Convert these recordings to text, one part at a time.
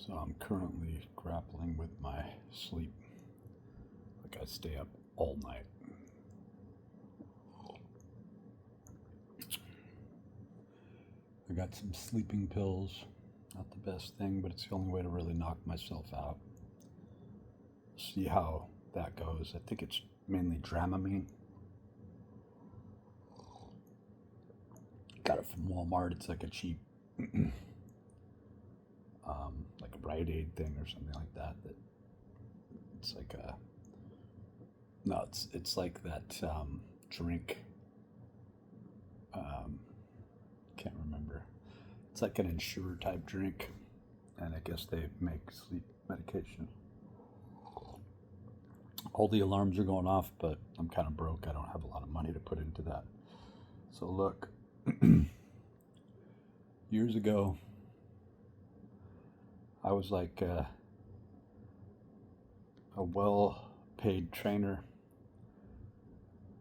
So I'm currently grappling with my sleep. Like I stay up all night. I got some sleeping pills. Not the best thing, but it's the only way to really knock myself out. See how that goes. I think it's mainly Dramamine. Got it from Walmart. It's like a cheap, like a Rite Aid thing or something like that. That it's like a no, it's like that drink. Can't remember. It's like an Ensure type drink, and I guess they make sleep medication. All the alarms are going off, but I'm kind of broke. I don't have a lot of money to put into that. So look, years ago, I was like a well-paid trainer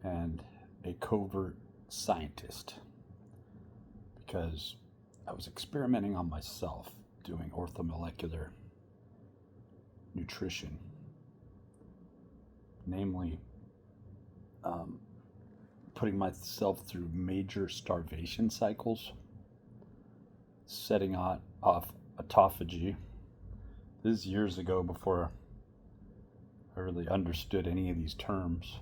and a covert scientist because I was experimenting on myself doing orthomolecular nutrition, namely putting myself through major starvation cycles, setting off autophagy. This is years ago before I really understood any of these terms.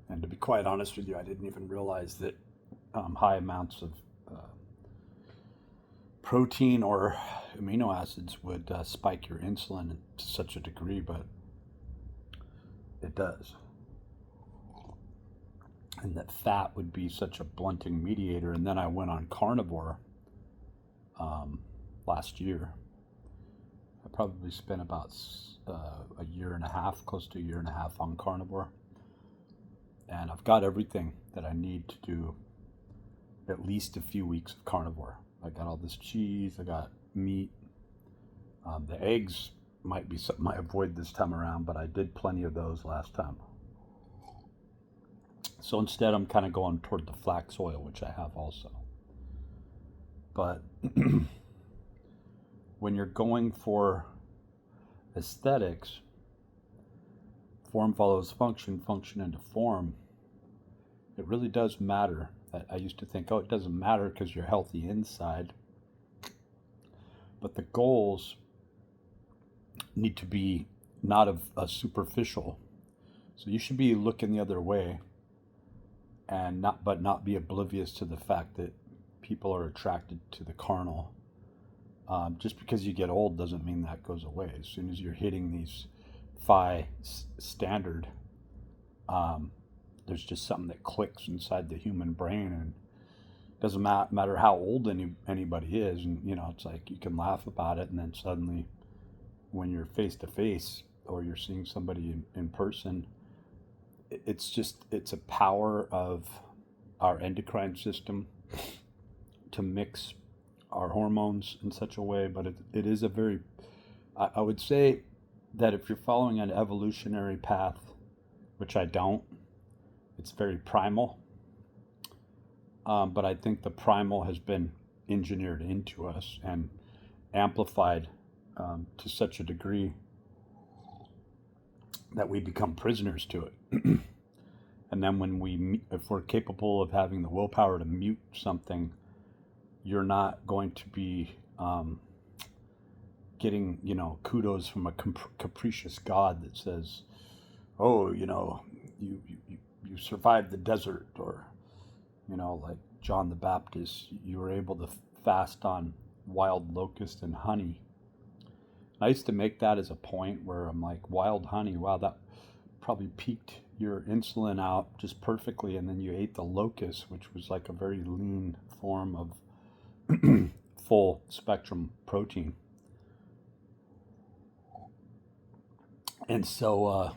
And to be quite honest with you, I didn't even realize that high amounts of protein or amino acids would spike your insulin to such a degree, but it does. And that fat would be such a blunting mediator. And then I went on carnivore last year. I probably spent about a year and a half, close to a year and a half on carnivore. And I've got everything that I need to do at least a few weeks of carnivore. I got all this cheese, I got meat. The eggs might be something I avoid this time around, but I did plenty of those last time. So instead, I'm kind of going toward the flax oil, which I have also. But when you're going for aesthetics, form follows function, function into form, it really does matter. I used to think, it doesn't matter because you're healthy inside. But the goals need to be not of a superficial. So you should be looking the other way and not be oblivious to the fact that people are attracted to the carnal. Just because you get old doesn't mean that goes away. As soon as you're hitting these phi standard, there's just something that clicks inside the human brain, and it doesn't matter how old anybody is. And it's like you can laugh about it, and then suddenly when you're face to face or you're seeing somebody in person, it's a power of our endocrine system to mix our hormones in such a way. But it is a very, I would say that if you're following an evolutionary path, which I don't, it's very primal. But I think the primal has been engineered into us and amplified to such a degree that we become prisoners to it. And then if we're capable of having the willpower to mute something, you're not going to be getting, kudos from a capricious God that says, oh, you survived the desert, or, like John the Baptist, you were able to fast on wild locust and honey. I used to make that as a point where I'm like, wild honey, wow, that probably peaked your insulin out just perfectly, and then you ate the locust, which was like a very lean form of full spectrum protein. And so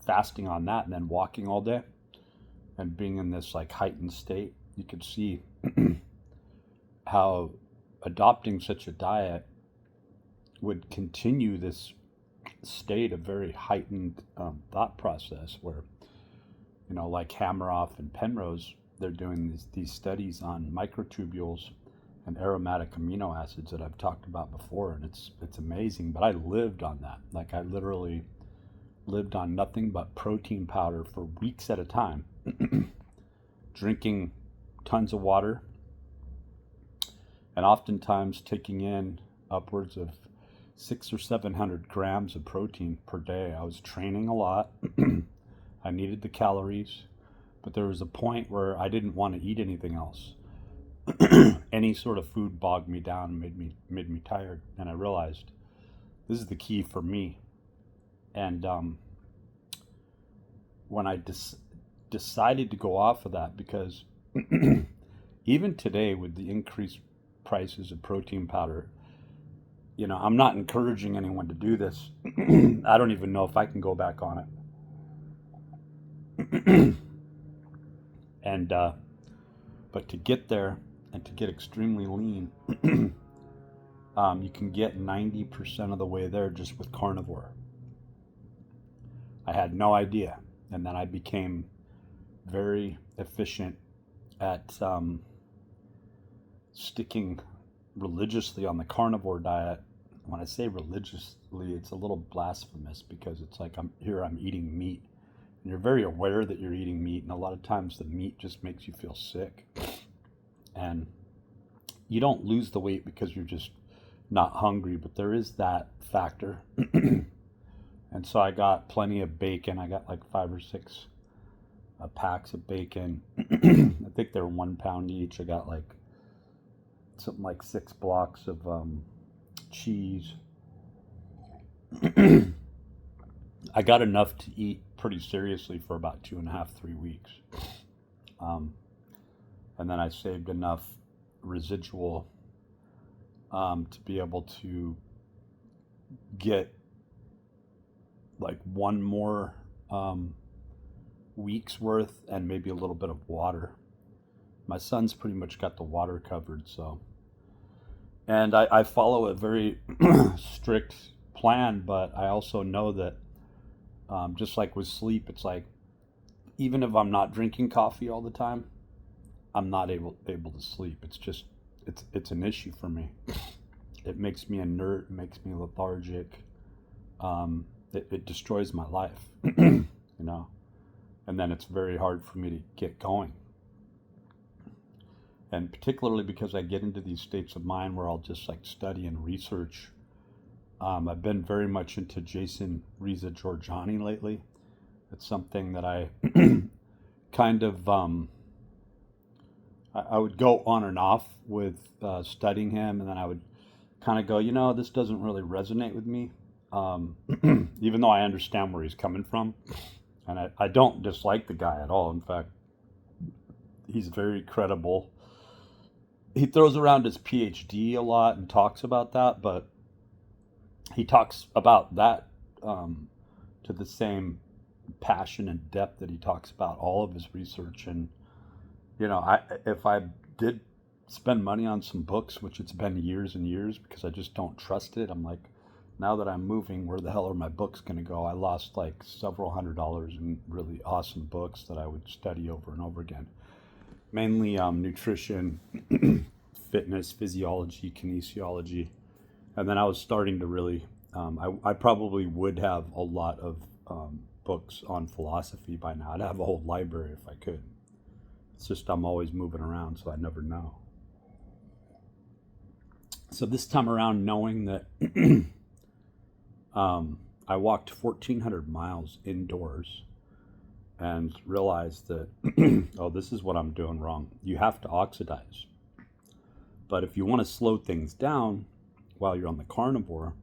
fasting on that and then walking all day and being in this like heightened state, you could see how adopting such a diet would continue this state of very heightened thought process where, like Hammeroff and Penrose, they're doing these studies on microtubules and aromatic amino acids that I've talked about before, and it's amazing. But I lived on that. Like, I literally lived on nothing but protein powder for weeks at a time, drinking tons of water, and oftentimes taking in upwards of 600 or 700 grams of protein per day. I was training a lot. I needed the calories, but there was a point where I didn't want to eat anything else. Any sort of food bogged me down, made me tired, and I realized this is the key for me. And when I decided to go off of that, because even today with the increased prices of protein powder, I'm not encouraging anyone to do this. I don't even know if I can go back on it. And but to get there and to get extremely lean, you can get 90% of the way there just with carnivore. I had no idea, and then I became very efficient at sticking religiously on the carnivore diet. When I say religiously, it's a little blasphemous, because it's like I'm eating meat, and you're very aware that you're eating meat, and a lot of times the meat just makes you feel sick, and you don't lose the weight because you're just not hungry, but there is that factor. And so I got plenty of bacon. I got like 5 or 6 packs of bacon. I think they're 1 pound each. I got like something like 6 blocks of cheese. I got enough to eat pretty seriously for about 2.5, 3 weeks. And then I saved enough residual to be able to get like 1 more week's worth, and maybe a little bit of water. My son's pretty much got the water covered, so. And I follow a very strict plan, but I also know that just like with sleep, it's like, even if I'm not drinking coffee all the time, I'm not able to sleep. It's just, it's an issue for me. It makes me inert, it makes me lethargic. It destroys my life, and then it's very hard for me to get going. And particularly because I get into these states of mind where I'll just like study and research. I've been very much into Jason Riza Georgiani lately. It's something that I kind of, I would go on and off with studying him, and then I would kind of go, this doesn't really resonate with me. Even though I understand where he's coming from, and I don't dislike the guy at all. In fact, he's very credible. He throws around his PhD a lot and talks about that, but he talks about that to the same passion and depth that he talks about all of his research. And if I did spend money on some books, which it's been years and years because I just don't trust it, I'm like, now that I'm moving, where the hell are my books going to go? I lost like several $100s in really awesome books that I would study over and over again. Mainly nutrition, fitness, physiology, kinesiology. And then I was starting to really, I probably would have a lot of books on philosophy by now. I'd have a whole library if I could. It's just I'm always moving around, so I never know. So this time around, knowing that I walked 1,400 miles indoors and realized that, oh, this is what I'm doing wrong. You have to oxidize. But if you want to slow things down while you're on the carnivore,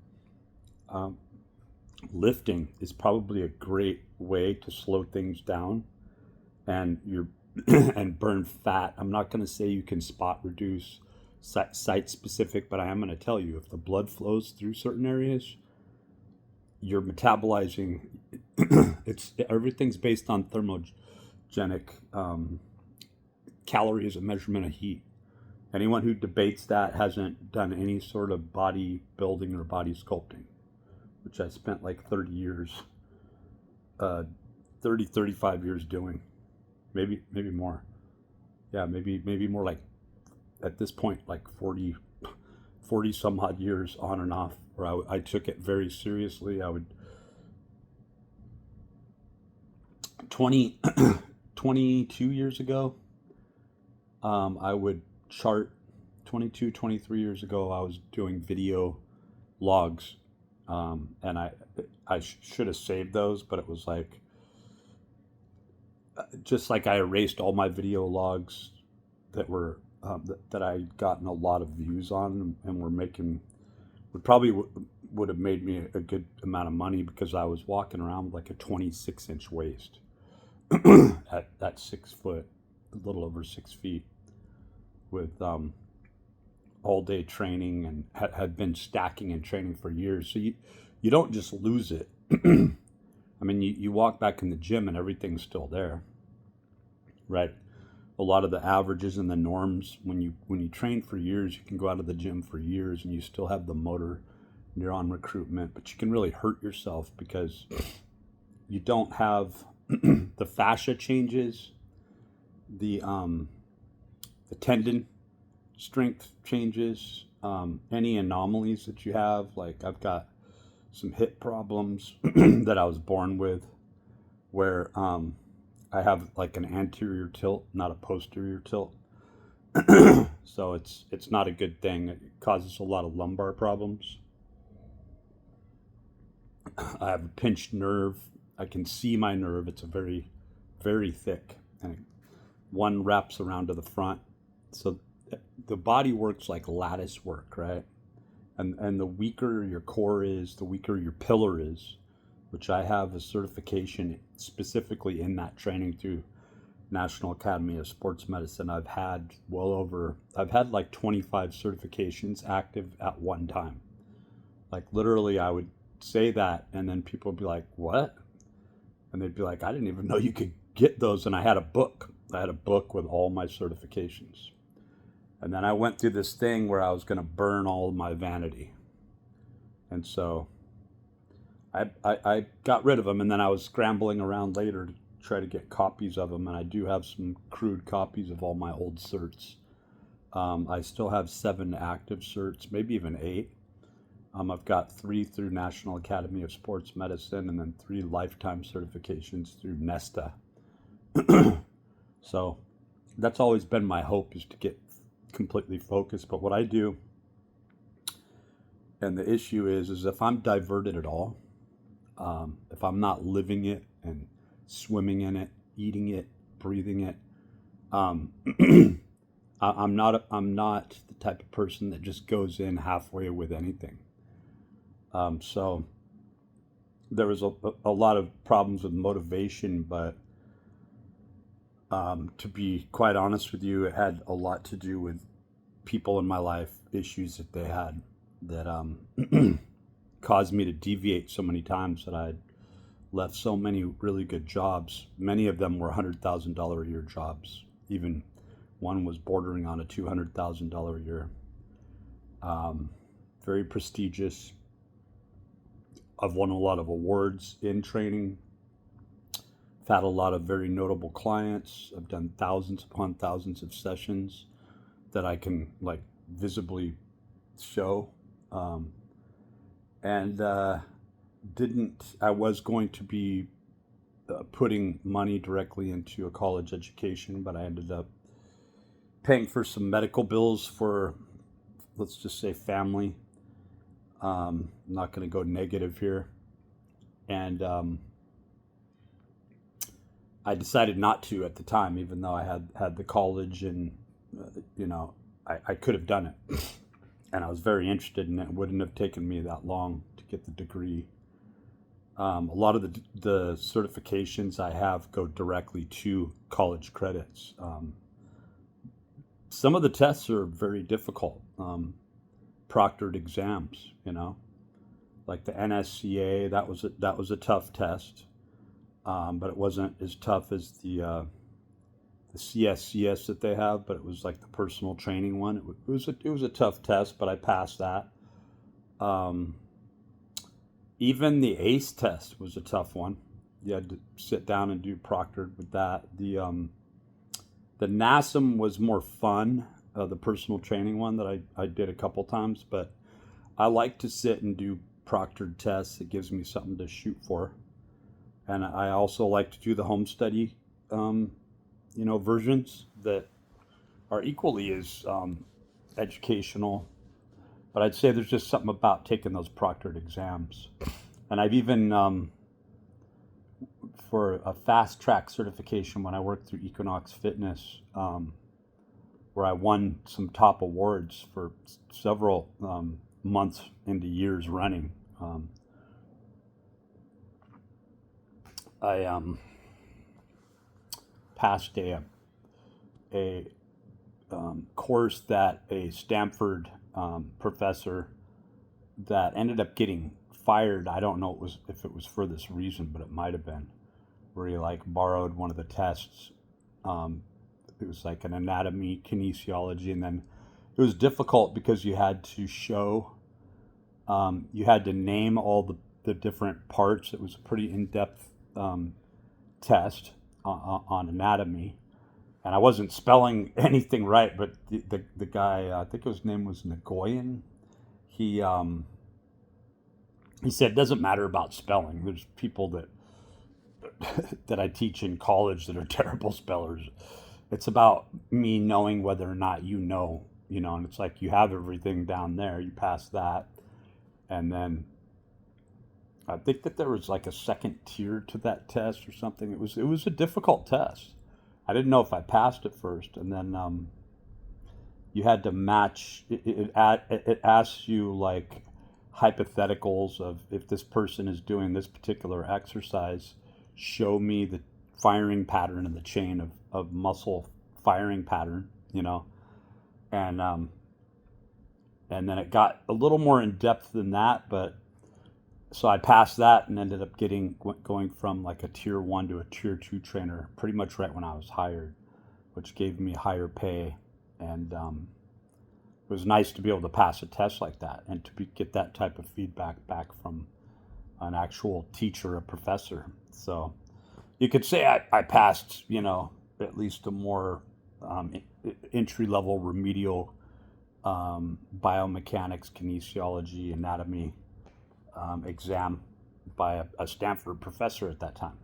lifting is probably a great way to slow things down and and burn fat. I'm not going to say you can spot reduce site specific, but I am going to tell you, if the blood flows through certain areas, you're metabolizing. Everything's based on thermogenic. Calorie is a measurement of heat. Anyone who debates that hasn't done any sort of body building or body sculpting, which I spent like 30 years, 35 years doing. Maybe more. Yeah, maybe more like at this point, like 40 some odd years on and off, where I took it very seriously. I would 22 years ago, I would chart. 23 years ago, I was doing video logs, and I should have saved those, but it was like, just like I erased all my video logs that were that I'd gotten a lot of views on, and would have made me a good amount of money, because I was walking around with like a 26-inch waist at 6 foot, a little over 6 feet, with all day training, and had been stacking and training for years. So you don't just lose it. I mean, you walk back in the gym and everything's still there, right? A lot of the averages and the norms, when you train for years, you can go out of the gym for years and you still have the motor neuron recruitment, but you can really hurt yourself because you don't have the fascia changes, the tendon strength changes, any anomalies that you have. Like, I've got some hip problems that I was born with, where I have like an anterior tilt, not a posterior tilt. So it's not a good thing. It causes a lot of lumbar problems. I have a pinched nerve. I can see my nerve. It's a very, very thick, and one wraps around to the front. So the body works like lattice work, right? And the weaker your core is, the weaker your pillar is, which I have a certification specifically in that training through National Academy of Sports Medicine. I've had like 25 certifications active at one time. Like, literally, I would say that, and then people would be like, what? And they'd be like, I didn't even know you could get those. And I had a book with all my certifications. And then I went through this thing where I was going to burn all of my vanity. And so I got rid of them, and then I was scrambling around later to try to get copies of them. And I do have some crude copies of all my old certs. I still have 7 active certs, maybe even 8. I've got 3 through National Academy of Sports Medicine, and then 3 lifetime certifications through Nesta. So that's always been my hope, is to get completely focused. But what I do, and the issue is if I'm diverted at all, if I'm not living it and swimming in it, eating it, breathing it, I'm not the type of person that just goes in halfway with anything. So there was a lot of problems with motivation, but to be quite honest with you, it had a lot to do with people in my life, issues that they had, that caused me to deviate so many times, that I had left so many really good jobs. Many of them were $100,000 a year jobs. Even one was bordering on a $200,000 a year. Very prestigious. I've won a lot of awards in training. I've had a lot of very notable clients. I've done thousands upon thousands of sessions that I can like visibly show. I was going to be putting money directly into a college education, but I ended up paying for some medical bills for, let's just say, family. I'm not going to go negative here. And I decided not to at the time, even though I had the college, and I could have done it. And I was very interested in it. It wouldn't have taken me that long to get the degree. A lot of the certifications I have go directly to college credits. Some of the tests are very difficult. Proctored exams, like the NSCA, that was a tough test, but it wasn't as tough as the CSCS that they have, but it was like the personal training one. It was a tough test, but I passed that. Even the ACE test was a tough one. You had to sit down and do proctored with that. The NASM was more fun. the personal training one that I did a couple times, but I like to sit and do proctored tests. It gives me something to shoot for. And I also like to do the home study, versions that are equally as educational. But I'd say there's just something about taking those proctored exams. And I've even, for a fast track certification when I worked through Equinox Fitness, where I won some top awards for several months into years running. I passed a course that a Stanford professor that ended up getting fired. I don't know if it was for this reason, but it might have been, where he like borrowed one of the tests. It was like an anatomy, kinesiology, and then it was difficult because you had to show, you had to name all the different parts. It was a pretty in-depth test on anatomy, and I wasn't spelling anything right, but the guy, I think his name was Nagoyan, he said it doesn't matter about spelling. There's people that I teach in college that are terrible spellers. It's about me knowing whether or not and it's like you have everything down there, you pass that, and then I think that there was like a second tier to that test or something. It was a difficult test. I didn't know if I passed it first, and then you had to match. It asks you like hypotheticals of, if this person is doing this particular exercise, show me the firing pattern in the chain of muscle firing pattern, and then it got a little more in depth than that, but so I passed that and ended up going from like a tier 1 to a tier 2 trainer pretty much right when I was hired, which gave me higher pay, and it was nice to be able to pass a test like that and to get that type of feedback back from an actual teacher, a professor. So you could say I passed, at least a more entry-level remedial biomechanics, kinesiology, anatomy exam by a Stanford professor at that time.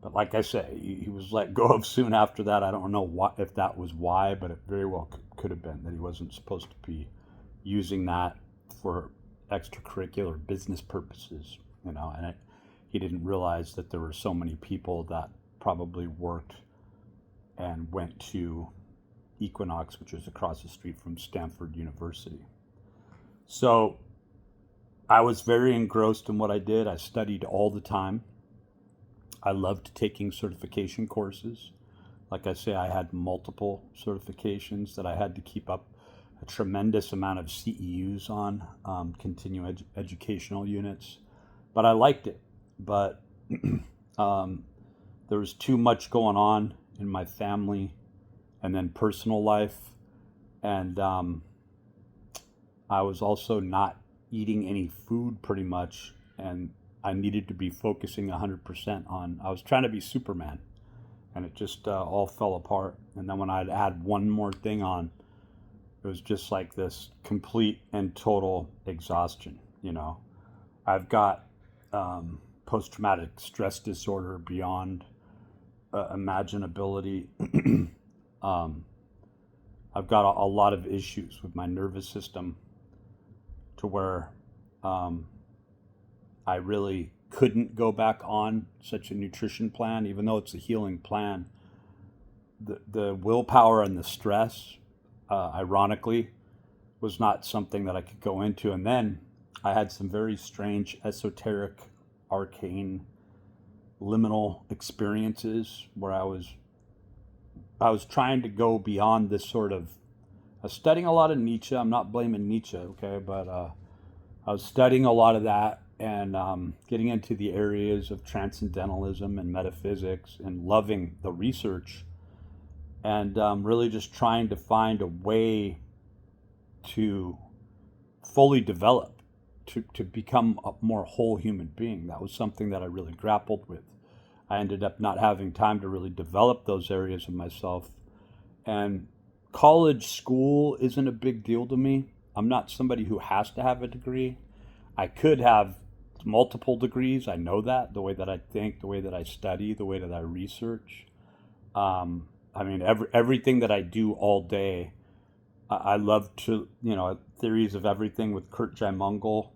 But like I say, he was let go of soon after that. I don't know if that was why, but it very well could have been that he wasn't supposed to be using that for extracurricular business purposes, and he didn't realize that there were so many people that probably worked and went to Equinox, which is across the street from Stanford University. So I was very engrossed in what I did. I studied all the time. I loved taking certification courses. Like I say, I had multiple certifications that I had to keep up a tremendous amount of CEUs on, continuing educational units. But I liked it. But there was too much going on in my family and then personal life. And I was also not eating any food pretty much, and I needed to be focusing 100% on, I was trying to be Superman, and it just all fell apart. And then when I'd add one more thing on, it was just like this complete and total exhaustion. I've got post-traumatic stress disorder beyond imaginability. I've got a lot of issues with my nervous system, to where I really couldn't go back on such a nutrition plan, even though it's a healing plan. The willpower and the stress, ironically, was not something that I could go into. And then I had some very strange, esoteric, arcane, liminal experiences where I was trying to go beyond this sort of, I was studying a lot of Nietzsche. I'm not blaming Nietzsche, okay, but I was studying a lot of that and getting into the areas of transcendentalism and metaphysics and loving the research, and really just trying to find a way to fully develop, to become a more whole human being. That was something that I really grappled with. I ended up not having time to really develop those areas of myself, and college school isn't a big deal to me. I'm not somebody who has to have a degree. I could have multiple degrees. I know that, the way that I think, the way that I study, the way that I research. I mean, everything that I do all day, I love to, theories of everything with Kurt J. Mungle.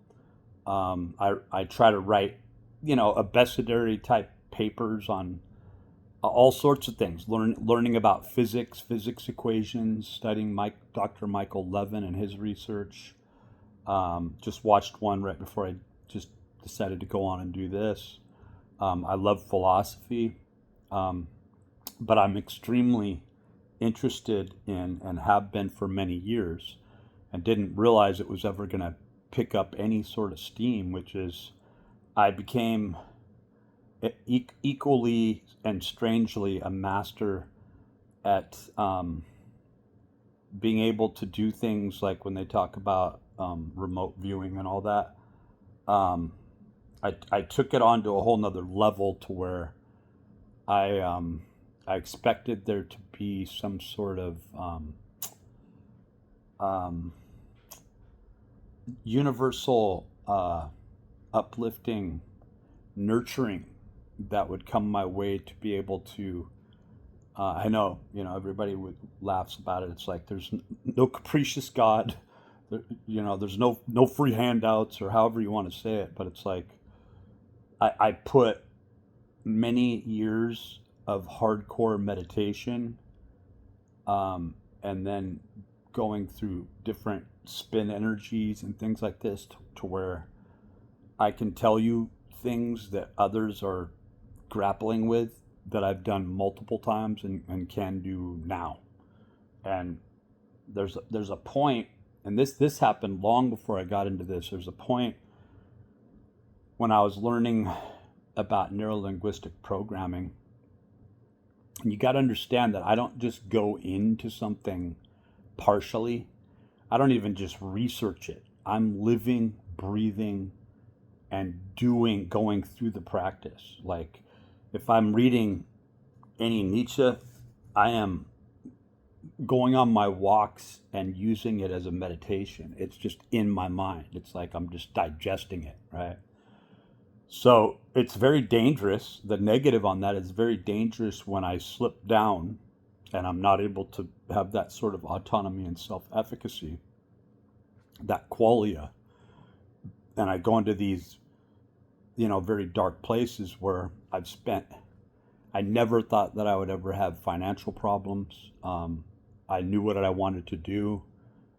I try to write, abecedary type papers on all sorts of things, learning about physics equations, studying Dr. Michael Levin and his research. Just watched one right before I just decided to go on and do this. I love philosophy, but I'm extremely interested in, and have been for many years, and didn't realize it was ever going to pick up any sort of steam, which is I became equally and strangely a master at being able to do things like when they talk about remote viewing and all that. Um, I took it on to a whole nother level to where I expected there to be some sort of um, universal uplifting nurturing that would come my way to be able to. I know, everybody laughs about it. It's like there's no capricious God, there's no free handouts or however you want to say it. But it's like I put many years of hardcore meditation, and then going through different spin energies and things like this to where I can tell you things that others are grappling with that I've done multiple times and can do now. And there's a point, and this happened long before I got into this. There's a point when I was learning about neurolinguistic programming. And you got to understand that I don't just go into something partially. I don't even just research it. I'm living, breathing, and going through the practice. Like if I'm reading any Nietzsche, I am going on my walks and using it as a meditation. It's just in my mind. It's like I'm just digesting it, right? So it's very dangerous. The negative on that is very dangerous when I slip down and I'm not able to have that sort of autonomy and self-efficacy, that qualia. And I go into these, very dark places where I never thought that I would ever have financial problems. I knew what I wanted to do.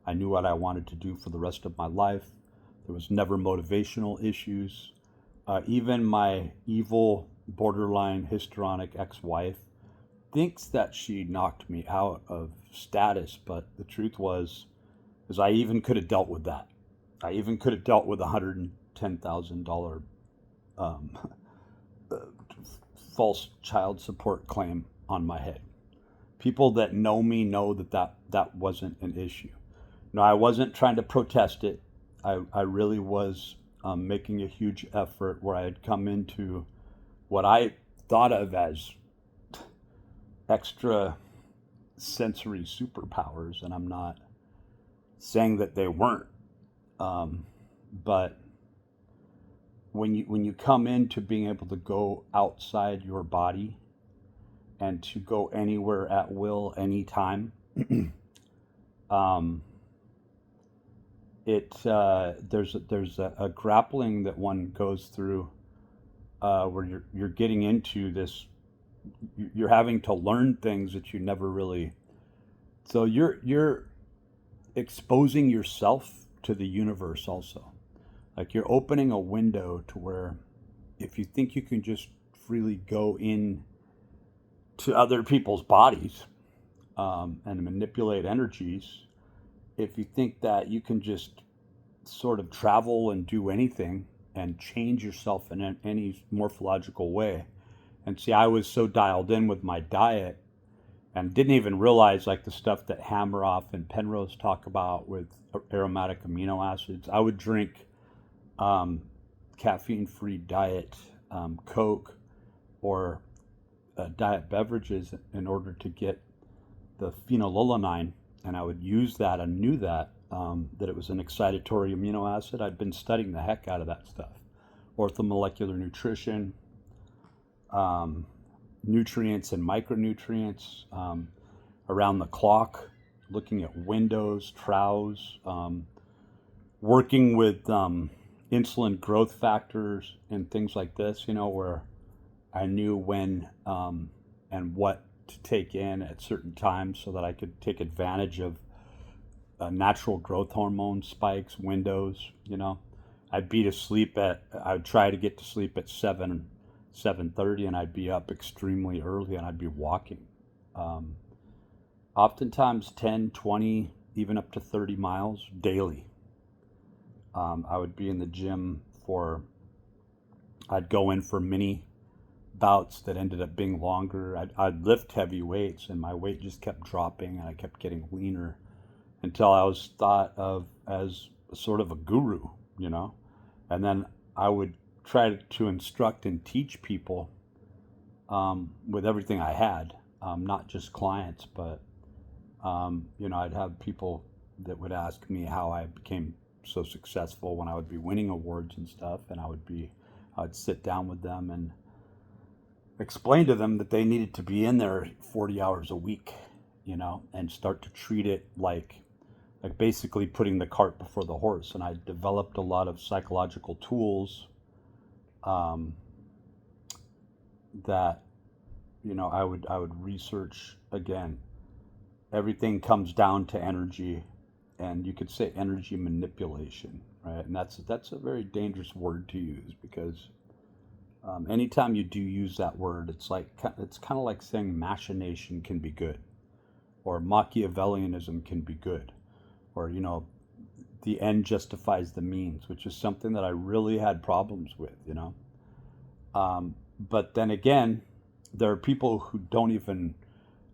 I knew what I wanted to do for the rest of my life. There was never motivational issues. Even my evil, borderline histrionic ex-wife thinks that she knocked me out of status, but the truth is I even could have dealt with that. I even could have dealt with $110,000 um, false child support claim on my head. People that know me know that wasn't an issue. No, I wasn't trying to protest it. I really was making a huge effort where I had come into what I thought of as extra sensory superpowers, and I'm not saying that they weren't. But when you come into being able to go outside your body and to go anywhere at will, anytime, um, there's a grappling that one goes through where you're getting into this. You're having to learn things that you never really. So you're exposing yourself to the universe also. Like you're opening a window to where if you think you can just freely go in to other people's bodies and manipulate energies, if you think that you can just sort of travel and do anything and change yourself in any morphological way. And see, I was so dialed in with my diet and didn't even realize like the stuff that Hammeroff and Penrose talk about with aromatic amino acids. I would drink caffeine-free diet Coke or diet beverages in order to get the phenylalanine and I would use that. I knew that that it was an excitatory amino acid. I'd been studying the heck out of that stuff. Orthomolecular nutrition, nutrients and micronutrients, around the clock, looking at windows, troughs, working with insulin growth factors and things like this, where I knew when and what to take in at certain times so that I could take advantage of natural growth hormone spikes, windows. I would try to get to sleep at 7:30, and I'd be up extremely early, and I'd be walking. Oftentimes 10, 20, even up to 30 miles daily. I would be in the gym I'd go in for mini bouts that ended up being longer. I'd lift heavy weights, and my weight just kept dropping, and I kept getting leaner until I was thought of as sort of a guru, and then I would try to instruct and teach people with everything I had, not just clients, but I'd have people that would ask me how I became so successful when I would be winning awards and stuff, and I'd sit down with them and explain to them that they needed to be in there 40 hours a week, and start to treat it like basically putting the cart before the horse. And I developed a lot of psychological tools that I would research. Again, everything comes down to energy, and you could say energy manipulation, right? And that's a very dangerous word to use, because anytime you do use that word, it's kind of like saying machination can be good, or Machiavellianism can be good, or the end justifies the means, which is something that I really had problems with. But then again, there are people who don't even.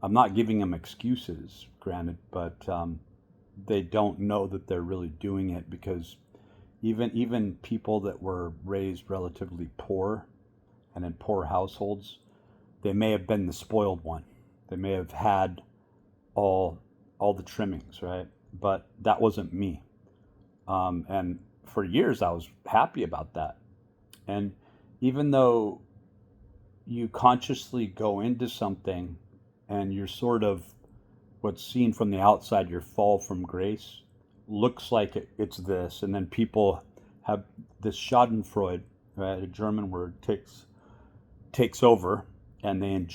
I'm not giving them excuses, granted, but they don't know that they're really doing it, because even people that were raised relatively poor and in poor households, they may have been the spoiled one. They may have had all the trimmings, right? But that wasn't me. And for years, I was happy about that. And even though you consciously go into something and you're sort of what's seen from the outside, your fall from grace, looks like it's this, and then people have this Schadenfreude, right, a German word, takes over, and they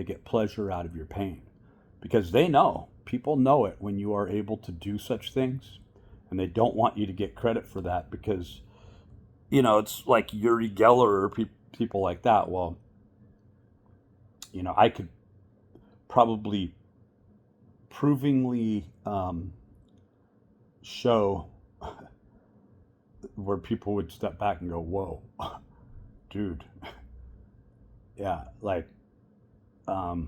get pleasure out of your pain, because people know it when you are able to do such things, and they don't want you to get credit for that, because it's like Uri Geller or people like that. Well, I could probably provingly show where people would step back and go, whoa, dude. Yeah, like my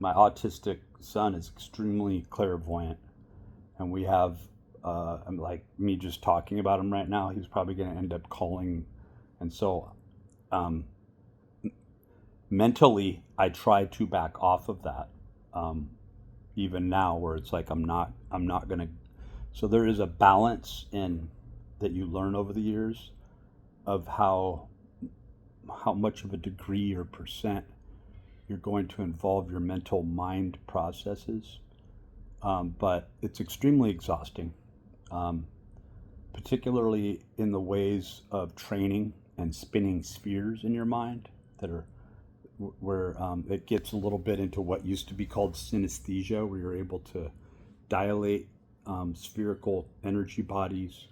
autistic son is extremely clairvoyant, and we have like me just talking about him right now, he's probably going to end up calling. And so mentally I try to back off of that, even now, where it's like I'm not going to. So there is a balance in that you learn over the years of how much of a degree or percent you're going to involve your mental mind processes. But it's extremely exhausting, particularly in the ways of training and spinning spheres in your mind that are where it gets a little bit into what used to be called synesthesia, where you're able to dilate spherical energy bodies,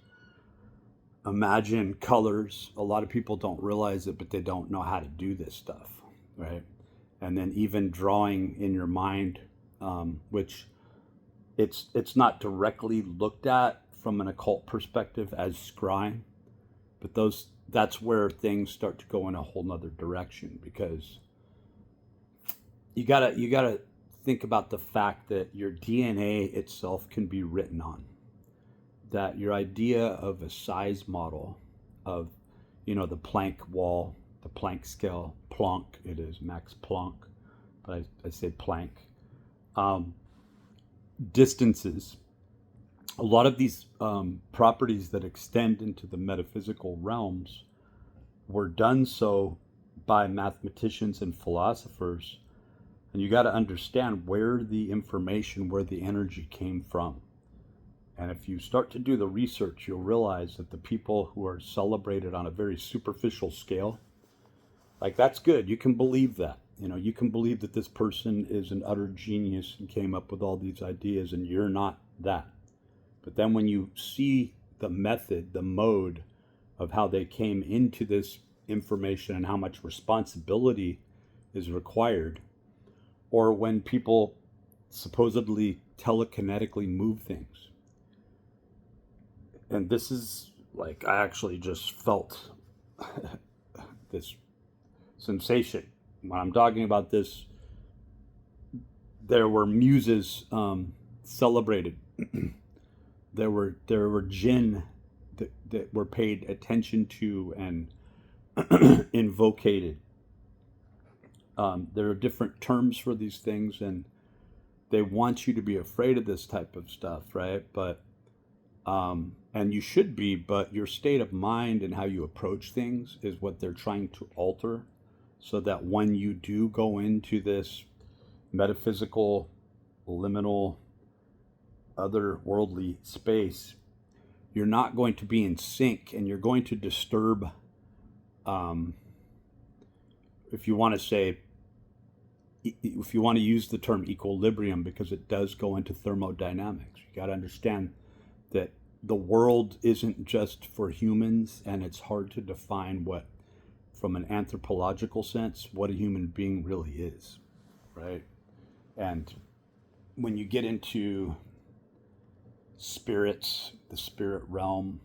imagine colors. A lot of people don't realize it, but they don't know how to do this stuff, right? And then even drawing in your mind, which it's not directly looked at from an occult perspective as scrying, but that's where things start to go in a whole nother direction, because you gotta think about the fact that your DNA itself can be written on. That your idea of a size model of, the Planck wall, the Planck scale, Planck, it is Max Planck, but I say Planck. um, distances. A lot of these properties that extend into the metaphysical realms were done so by mathematicians and philosophers. And you got to understand where the information, where the energy came from. And if you start to do the research, you'll realize that the people who are celebrated on a very superficial scale, like, that's good. You can believe that. You can believe that this person is an utter genius and came up with all these ideas, and you're not that. But then when you see the method, the mode of how they came into this information and how much responsibility is required, or when people supposedly telekinetically move things. And this is like, I actually just felt this sensation. When I'm talking about this, there were muses celebrated. There were jinn that were paid attention to and invocated. There are different terms for these things, and they want you to be afraid of this type of stuff, right? But and you should be, but your state of mind and how you approach things is what they're trying to alter, so that when you do go into this metaphysical, liminal, otherworldly space, you're not going to be in sync, and you're going to disturb, if you want to use the term equilibrium, because it does go into thermodynamics. You got to understand that the world isn't just for humans, and it's hard to define what, from an anthropological sense, what a human being really is, right? And when you get into spirits, the spirit realm,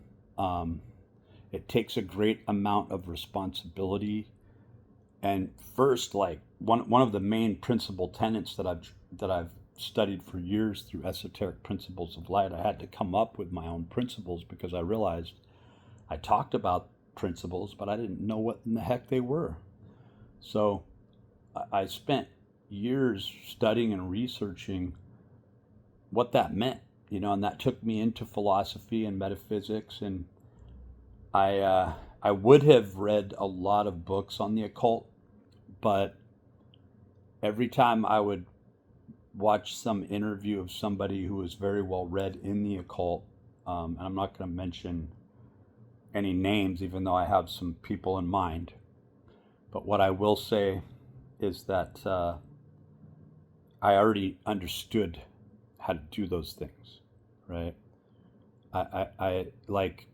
it takes a great amount of responsibility. And first, like, one of the main principal tenets that I've studied for years through esoteric principles of light, I had to come up with my own principles, because I realized I talked about principles, but I didn't know what in the heck they were. So I spent years studying and researching what that meant, and that took me into philosophy and metaphysics. And I would have read a lot of books on the occult, but every time I would watch some interview of somebody who was very well read in the occult, and I'm not going to mention any names, even though I have some people in mind. But what I will say is that I already understood how to do those things, right? I like,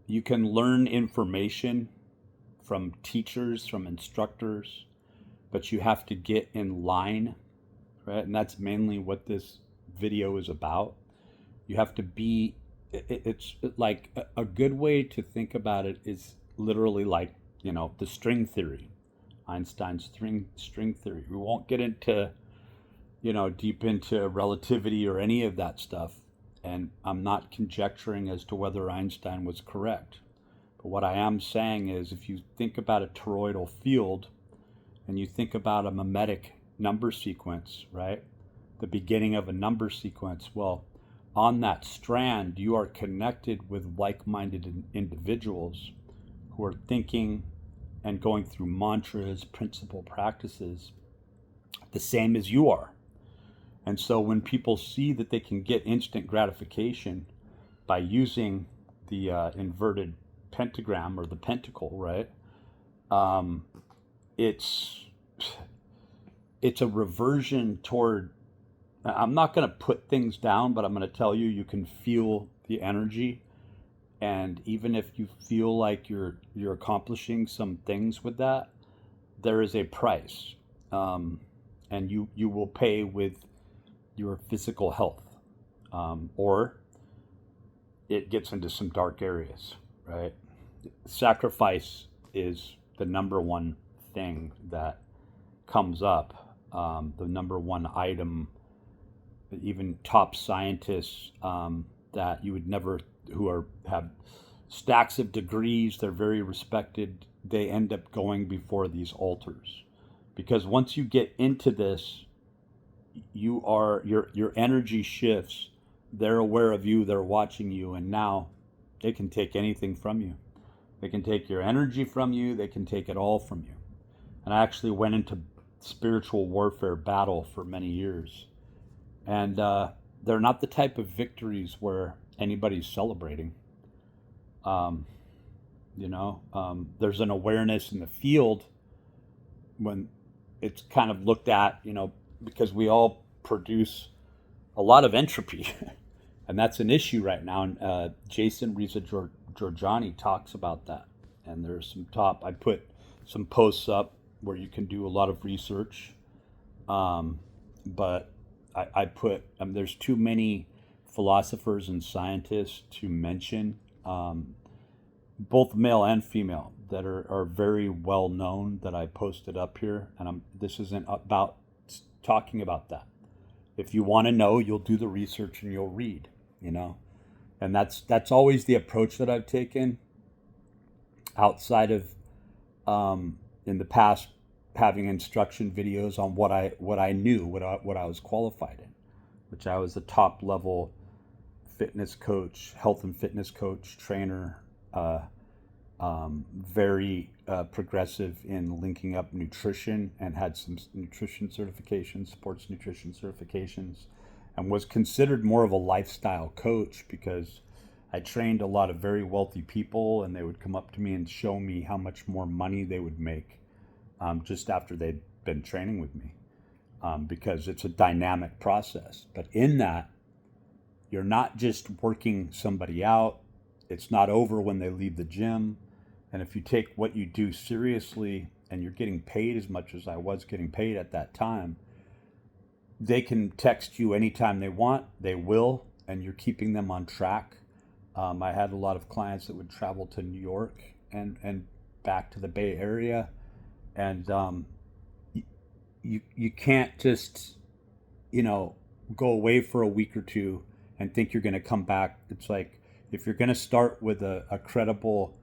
you can learn information from teachers, from instructors, but you have to get in line, right? And that's mainly what this video is about. You have to be, it's like a good way to think about it is literally like, the string theory, Einstein's string theory. We won't get into, deep into relativity or any of that stuff. And I'm not conjecturing as to whether Einstein was correct. But what I am saying is, if you think about a toroidal field and you think about a mimetic number sequence, right? The beginning of a number sequence, well, on that strand, you are connected with like-minded individuals who are thinking and going through mantras, principle practices, the same as you are. And so when people see that they can get instant gratification by using the inverted pentagram or the pentacle, right? It's a reversion toward, I'm not going to put things down, but I'm going to tell you, you can feel the energy. And even if you feel like you're accomplishing some things with that, there is a price. And you will pay with your physical health. Or it gets into some dark areas, right? Sacrifice is the number one thing that comes up, the number one item. Even top scientists that you would never, who have stacks of degrees, they're very respected, they end up going before these altars. Because once you get into this, your energy shifts. They're aware of you, they're watching you, and now they can take anything from you. They can take your energy from you, they can take it all from you. And I actually went into spiritual warfare battle for many years. And they're not the type of victories where anybody's celebrating. Um, there's an awareness in the field when it's kind of looked at, because we all produce a lot of entropy. And that's an issue right now. And Jason Reza Georgiani talks about that. And there's I put some posts up where you can do a lot of research. But I put, there's too many philosophers and scientists to mention, both male and female, that are very well known that I posted up here. And this isn't about talking about that. If you want to know, you'll do the research and you'll read, and that's always the approach that I've taken outside of, in the past, having instruction videos on what I knew, what I was qualified in, which I was a top level fitness coach, health and fitness coach, trainer, very progressive in linking up nutrition, and had some nutrition certifications, sports nutrition certifications, and was considered more of a lifestyle coach because I trained a lot of very wealthy people, and they would come up to me and show me how much more money they would make, just after they'd been training with me, because it's a dynamic process. But in that, you're not just working somebody out. It's not over when they leave the gym. And if you take what you do seriously and you're getting paid as much as I was getting paid at that time, they can text you anytime they want. They will, and you're keeping them on track. I had a lot of clients that would travel to New York and back to the Bay Area. And you can't just, go away for a week or two and think you're going to come back. It's like, if you're going to start with a credible,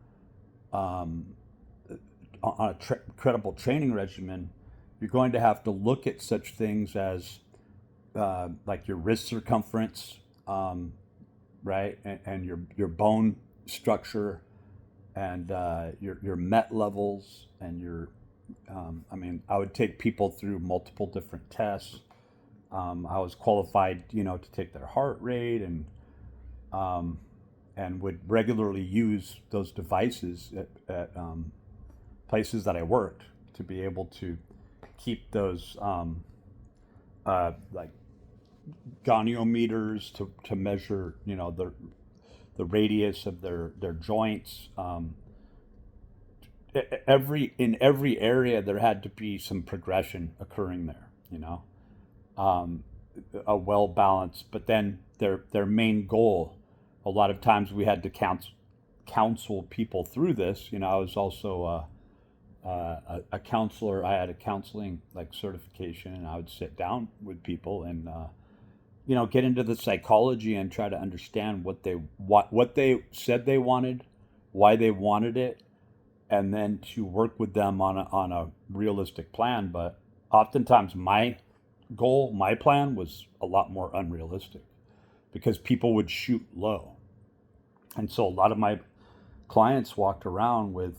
credible training regimen, you're going to have to look at such things as like your wrist circumference, right, and your bone structure, and your met levels, and your. I would take people through multiple different tests. I was qualified, to take their heart rate, and would regularly use those devices at places that I worked to be able to keep those like goniometers to measure, the radius of their joints. In every area there had to be some progression occurring there, a well balanced. But then their main goal, a lot of times we had to counsel people through this. I was also a counselor. I had a counseling certification, and I would sit down with people and get into the psychology and try to understand what they said they wanted, why they wanted it, and then to work with them on a realistic plan. But oftentimes my plan was a lot more unrealistic because people would shoot low. And so a lot of my clients walked around with,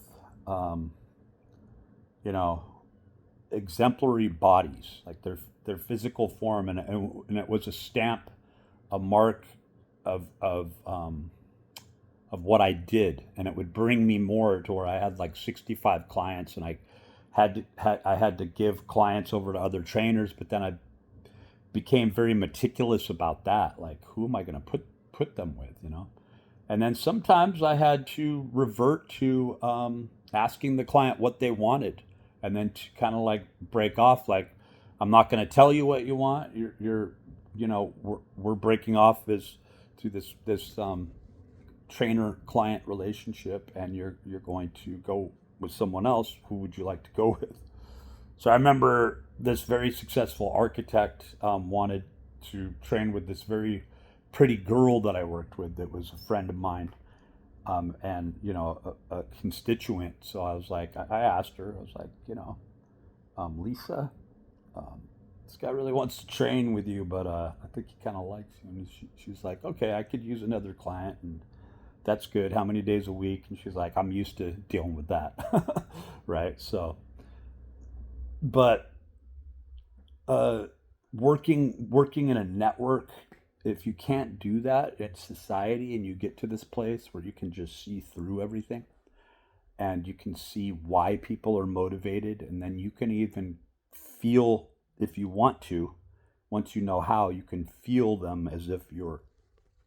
exemplary bodies, like their physical form, and it was a stamp, a mark of what I did, and it would bring me more to where I had like 65 clients, and I had to give clients over to other trainers, but then I became very meticulous about that, like who am I going to put them with, and then sometimes I had to revert to asking the client what they wanted, and then to kind of like break off, like I'm not going to tell you what you want. We're breaking off this to this trainer client relationship, and you're going to go with someone else. Who would you like to go with? So I remember this very successful architect wanted to train with this very pretty girl that I worked with that was a friend of mine, and a constituent. So I was like, I asked her, I was like, Lisa, this guy really wants to train with you, but I think he kind of likes you. And she's like, okay, I could use another client, and that's good. How many days a week? And she's like, I'm used to dealing with that, right? So, but uh, working in a network, if you can't do that in society, and you get to this place where you can just see through everything, and you can see why people are motivated, and then you can even feel, if you want to, once you know how, you can feel them as if you're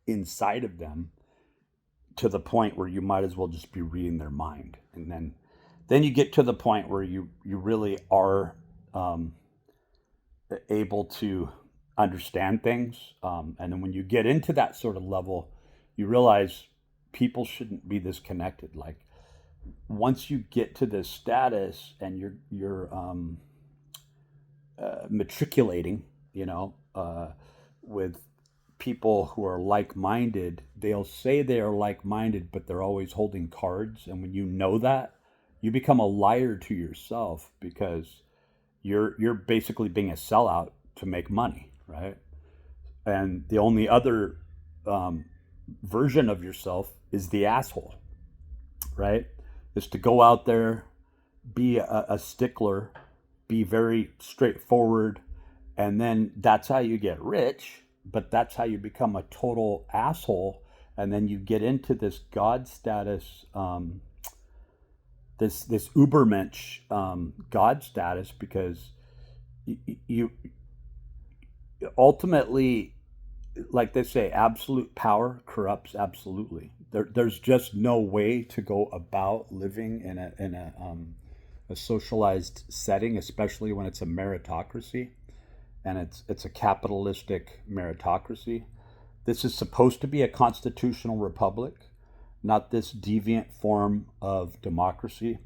inside of them, to the point where you might as well just be reading their mind. And then you get to the point where you really are um, able to understand things. And then when you get into that sort of level, you realize people shouldn't be this connected. Like, once you get to this status and you're matriculating, with people who are like-minded, they'll say they are like-minded, but they're always holding cards. And when you know that, you become a liar to yourself, because you're basically being a sellout to make money, right? And the only other um, version of yourself is the asshole, right? Is to go out there, be a stickler, be very straightforward, and then that's how you get rich. But that's how you become a total asshole, and then you get into this god status, this ubermensch, god status, because you ultimately, like they say, absolute power corrupts absolutely. There's just no way to go about living in a socialized setting, especially when it's a meritocracy, and it's a capitalistic meritocracy. This is supposed to be a constitutional republic, not this deviant form of democracy,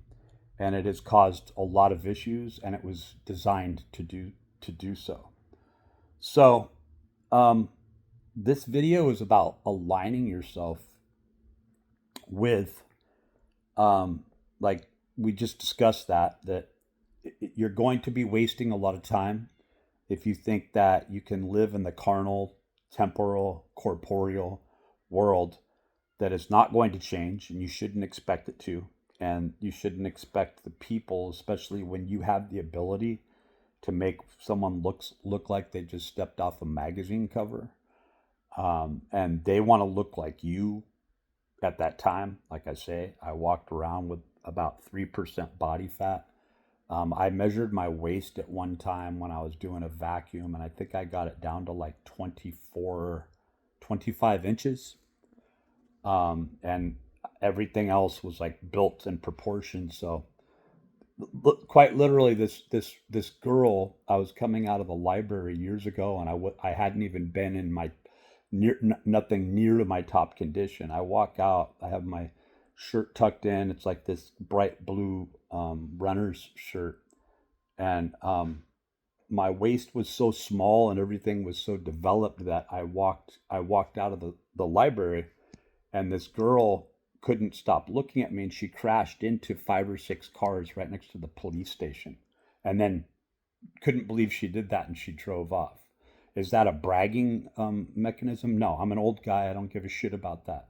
and it has caused a lot of issues, and it was designed to do so. So, um, this video is about aligning yourself with, um, like we just discussed, that you're going to be wasting a lot of time if you think that you can live in the carnal, temporal, corporeal world that is not going to change, and you shouldn't expect it to. And you shouldn't expect the people, especially when you have the ability to make someone look like they just stepped off a magazine cover, and they want to look like you at that time. Like I say, I walked around with about 3% body fat. I measured my waist at one time when I was doing a vacuum, and I think I got it down to like 24, 25 inches. And everything else was like built in proportion. So, quite literally, this girl, I was coming out of the library years ago, and I hadn't even been in my nothing near to my top condition. I walk out, I have my shirt tucked in. It's like this bright blue runner's shirt, and my waist was so small and everything was so developed that I walked out of the library, and this girl couldn't stop looking at me, and she crashed into 5 or 6 cars right next to the police station, and then couldn't believe she did that, and she drove off. Is that a bragging mechanism? No, I'm an old guy. I don't give a shit about that.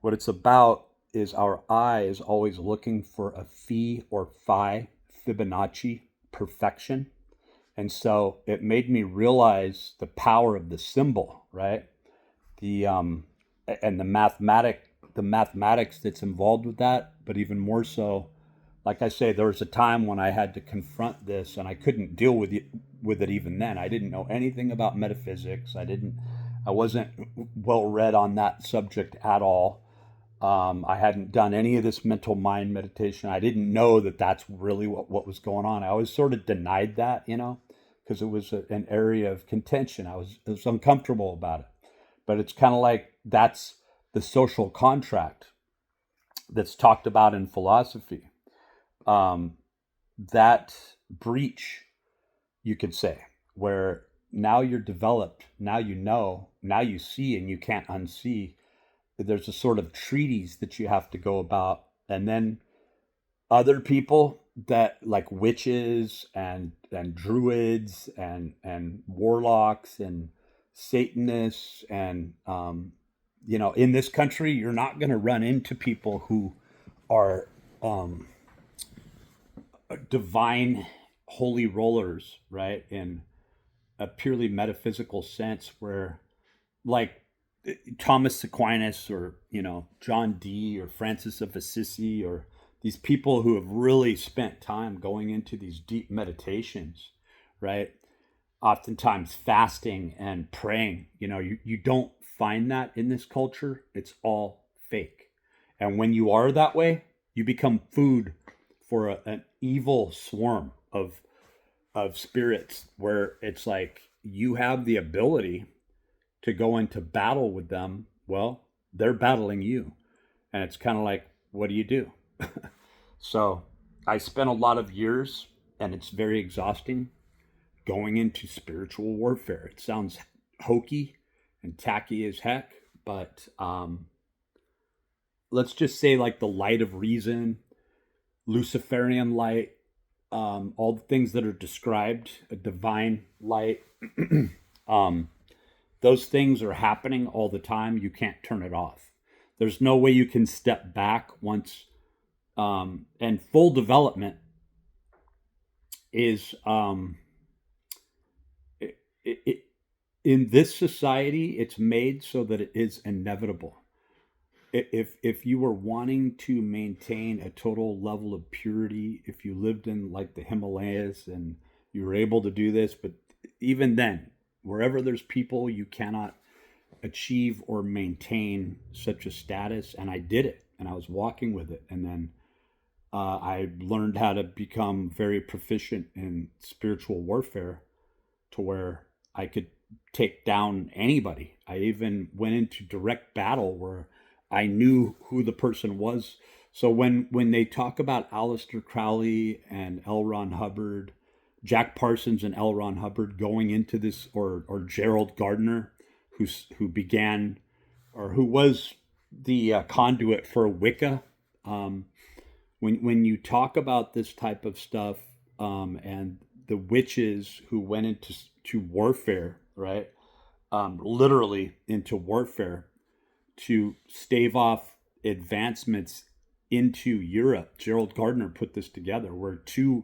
What it's about is our eye is always looking for a phi or phi, Fibonacci perfection. And so it made me realize the power of the symbol, right? The and the mathematics that's involved with that, but even more so, like I say, there was a time when I had to confront this, and I couldn't deal with it even then. I didn't know anything about metaphysics. I wasn't well read on that subject at all. I hadn't done any of this mental mind meditation. I didn't know that that's really what was going on. I always sort of denied that, because it was an area of contention. I was uncomfortable about it. But it's kind of like that's the social contract that's talked about in philosophy. Um, that breach, you could say, where now you're developed, now you know, now you see, and you can't unsee. There's a sort of treatise that you have to go about, and then other people that like witches and druids and warlocks and Satanists and in this country you're not going to run into people who are um, divine holy rollers, right? In a purely metaphysical sense, where like Thomas Aquinas or John Dee or Francis of Assisi or these people who have really spent time going into these deep meditations, right? Oftentimes fasting and praying. You don't find that in this culture. It's all fake. And when you are that way, you become food for an evil swarm of spirits where it's like you have the ability to go into battle with them. Well, they're battling you. And it's kind of like, what do you do? So I spent a lot of years, and it's very exhausting, going into spiritual warfare. It sounds hokey and tacky as heck, but let's just say like the light of reason, Luciferian light, all the things that are described, a divine light, um, those things are happening all the time. You can't turn it off. There's no way you can step back once. And full development is it, in this society, it's made so that it is inevitable. If you were wanting to maintain a total level of purity, if you lived in like the Himalayas and you were able to do this, but even then, wherever there's people, you cannot achieve or maintain such a status. And I did it, and I was walking with it, and then I learned how to become very proficient in spiritual warfare to where I could take down anybody. I even went into direct battle where I knew who the person was. So when they talk about Aleister Crowley and L. Ron Hubbard, Jack Parsons and L. Ron Hubbard going into this, or Gerald Gardner, who began, or who was the conduit for Wicca. When you talk about this type of stuff, and the witches who went into warfare, right? Literally into warfare to stave off advancements into Europe. Gerald Gardner put this together, where two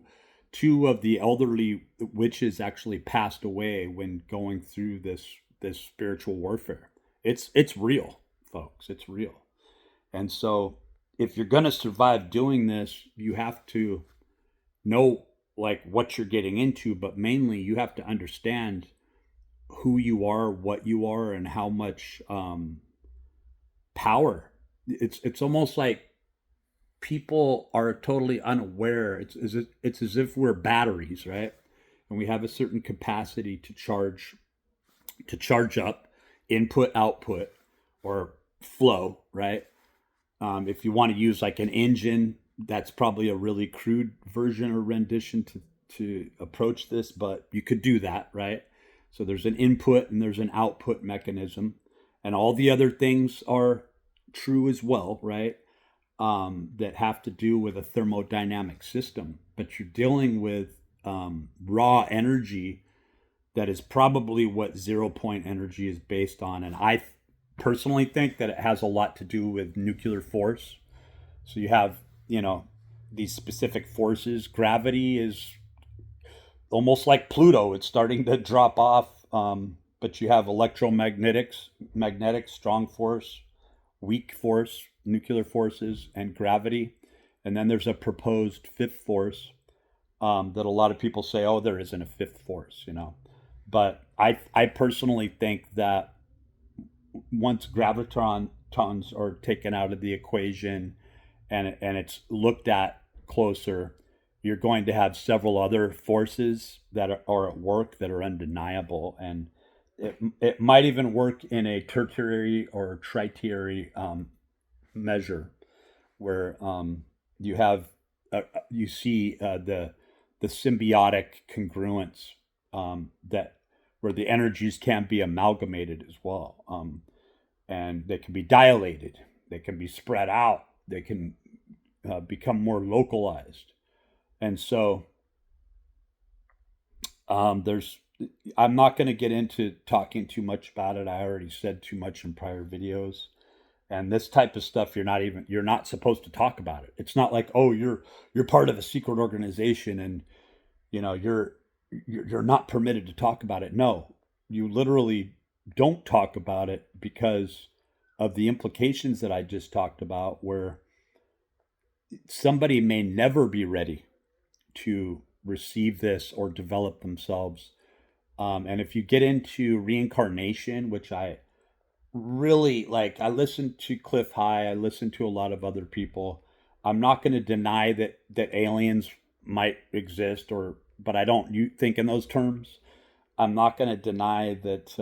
of the elderly witches actually passed away when going through this spiritual warfare. It's real, folks. It's real. And so if you're going to survive doing this, you have to know like what you're getting into, but mainly you have to understand who you are, what you are, and how much power. It's almost like people are totally unaware. It's as if we're batteries, right? And we have a certain capacity to charge up, input output or flow, right? If you want to use like an engine, that's probably a really crude version or rendition to approach this, but you could do that, right? So there's an input and there's an output mechanism, and all the other things are true as well, right? That have to do with a thermodynamic system, but you're dealing with raw energy that is probably what zero point energy is based on. And I personally think that it has a lot to do with nuclear force. So you have, these specific forces. Gravity is almost like Pluto, it's starting to drop off. But you have electromagnetics, magnetic, strong force, weak force, nuclear forces, and gravity. And then there's a proposed fifth force that a lot of people say, oh, there isn't a fifth force. But I personally think that once gravitons are taken out of the equation and it's looked at closer, you're going to have several other forces that are at work that are undeniable. And it might even work in a tertiary or tritiary measure where you have you see the symbiotic congruence, that where the energies can be amalgamated as well, and they can be dilated, they can be spread out, they can become more localized, And so there's I'm not going to get into talking too much about it. I already said too much in prior videos. And this type of stuff, you're not supposed to talk about it. It's not like, oh, you're part of a secret organization and you know you're not permitted to talk about it. No, you literally don't talk about it because of the implications that I just talked about, where somebody may never be ready to receive this or develop themselves. And if you get into reincarnation, which I really like, I listened to Cliff High, I listened to a lot of other people. I'm not going to deny that aliens might exist, or but I don't think in those terms. I'm not going to deny that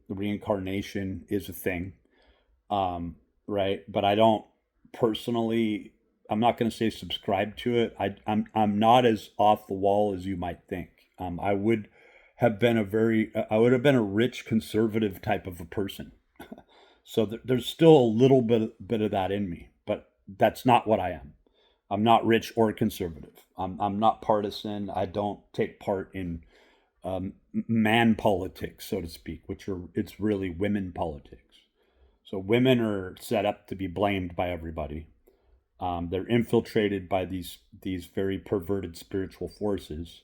reincarnation is a thing, right? But I don't personally. I'm not going to say subscribe to it. I'm not as off the wall as you might think. I would have been I would have been a rich conservative type of a person. So there's still a little bit of that in me, but that's not what I am. I'm not rich or conservative. I'm not partisan. I don't take part in man politics, so to speak, it's really women politics. So women are set up to be blamed by everybody. They're infiltrated by these very perverted spiritual forces.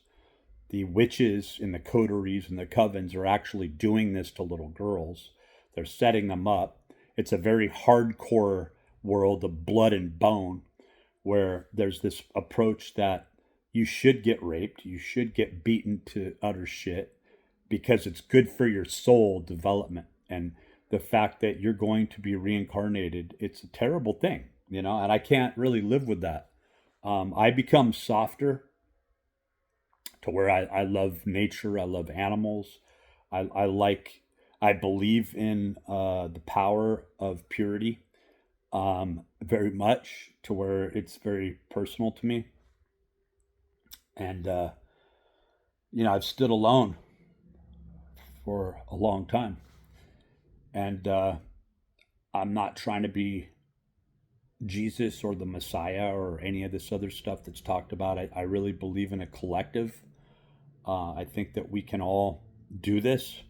The witches and the coteries and the covens are actually doing this to little girls. They're setting them up. It's a very hardcore world of blood and bone, where there's this approach that you should get raped, you should get beaten to utter shit because it's good for your soul development. And the fact that you're going to be reincarnated, it's a terrible thing, and I can't really live with that. I become softer to where I love nature, I love animals. I believe in the power of purity very much, to where it's very personal to me. And, I've stood alone for a long time. And I'm not trying to be Jesus or the Messiah or any of this other stuff that's talked about. I really believe in a collective. I think that we can all do this.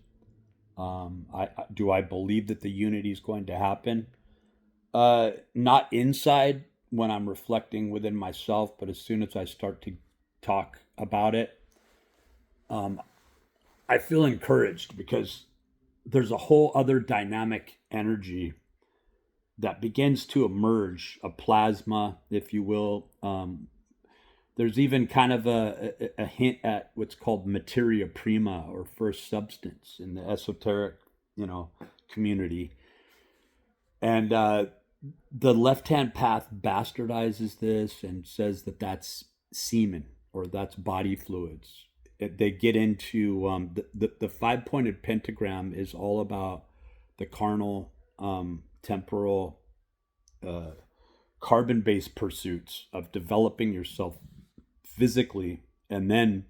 I believe that the unity is going to happen. Not inside when I'm reflecting within myself, but as soon as I start to talk about it, um, I feel encouraged because there's a whole other dynamic energy that begins to emerge, a plasma, if you will. There's even kind of a hint at what's called materia prima, or first substance, in the esoteric, community. And the left hand path bastardizes this and says that that's semen, or that's body fluids. They get into the 5-pointed pentagram is all about the carnal, temporal, carbon based pursuits of developing yourself physically. And then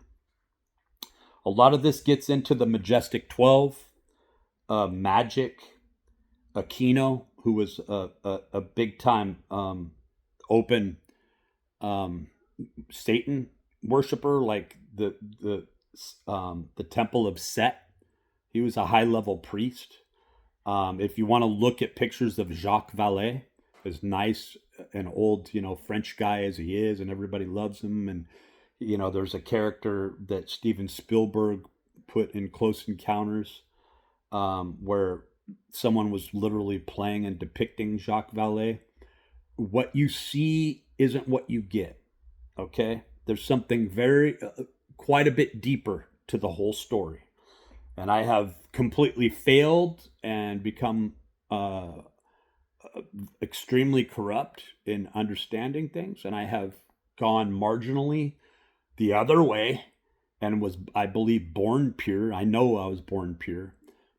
a lot of this gets into the majestic 12, magic, Aquino, who was a big time open Satan worshiper, like the temple of Set. He was a high level priest. If you want to look at pictures of Jacques Vallée, as nice an old French guy as he is, and everybody loves him, and there's a character that Steven Spielberg put in Close Encounters, where someone was literally playing and depicting Jacques Vallée. What you see isn't what you get. Okay, there's something very quite a bit deeper to the whole story, and I have completely failed and become extremely corrupt in understanding things, and I have gone marginally the other way, and was, I believe, born pure. I know I was born pure,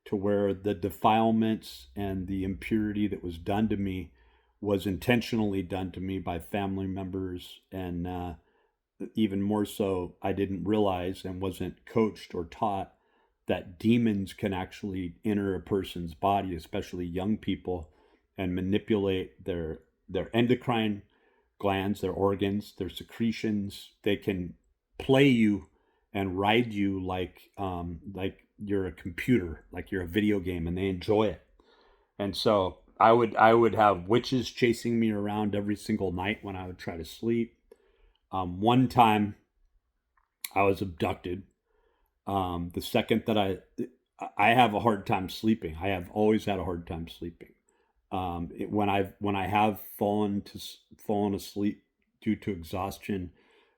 to where the defilements and the impurity that was done to me was intentionally done to me by family members. And even more so, I didn't realize and wasn't coached or taught that demons can actually enter a person's body, especially young people, and manipulate their endocrine glands, their organs, their secretions. They can play you and ride you like you're a computer, like you're a video game, and they enjoy it. And so I would have witches chasing me around every single night when I would try to sleep. One time I was abducted. The second that I have a hard time sleeping. I have always had a hard time sleeping. When I have fallen asleep due to exhaustion,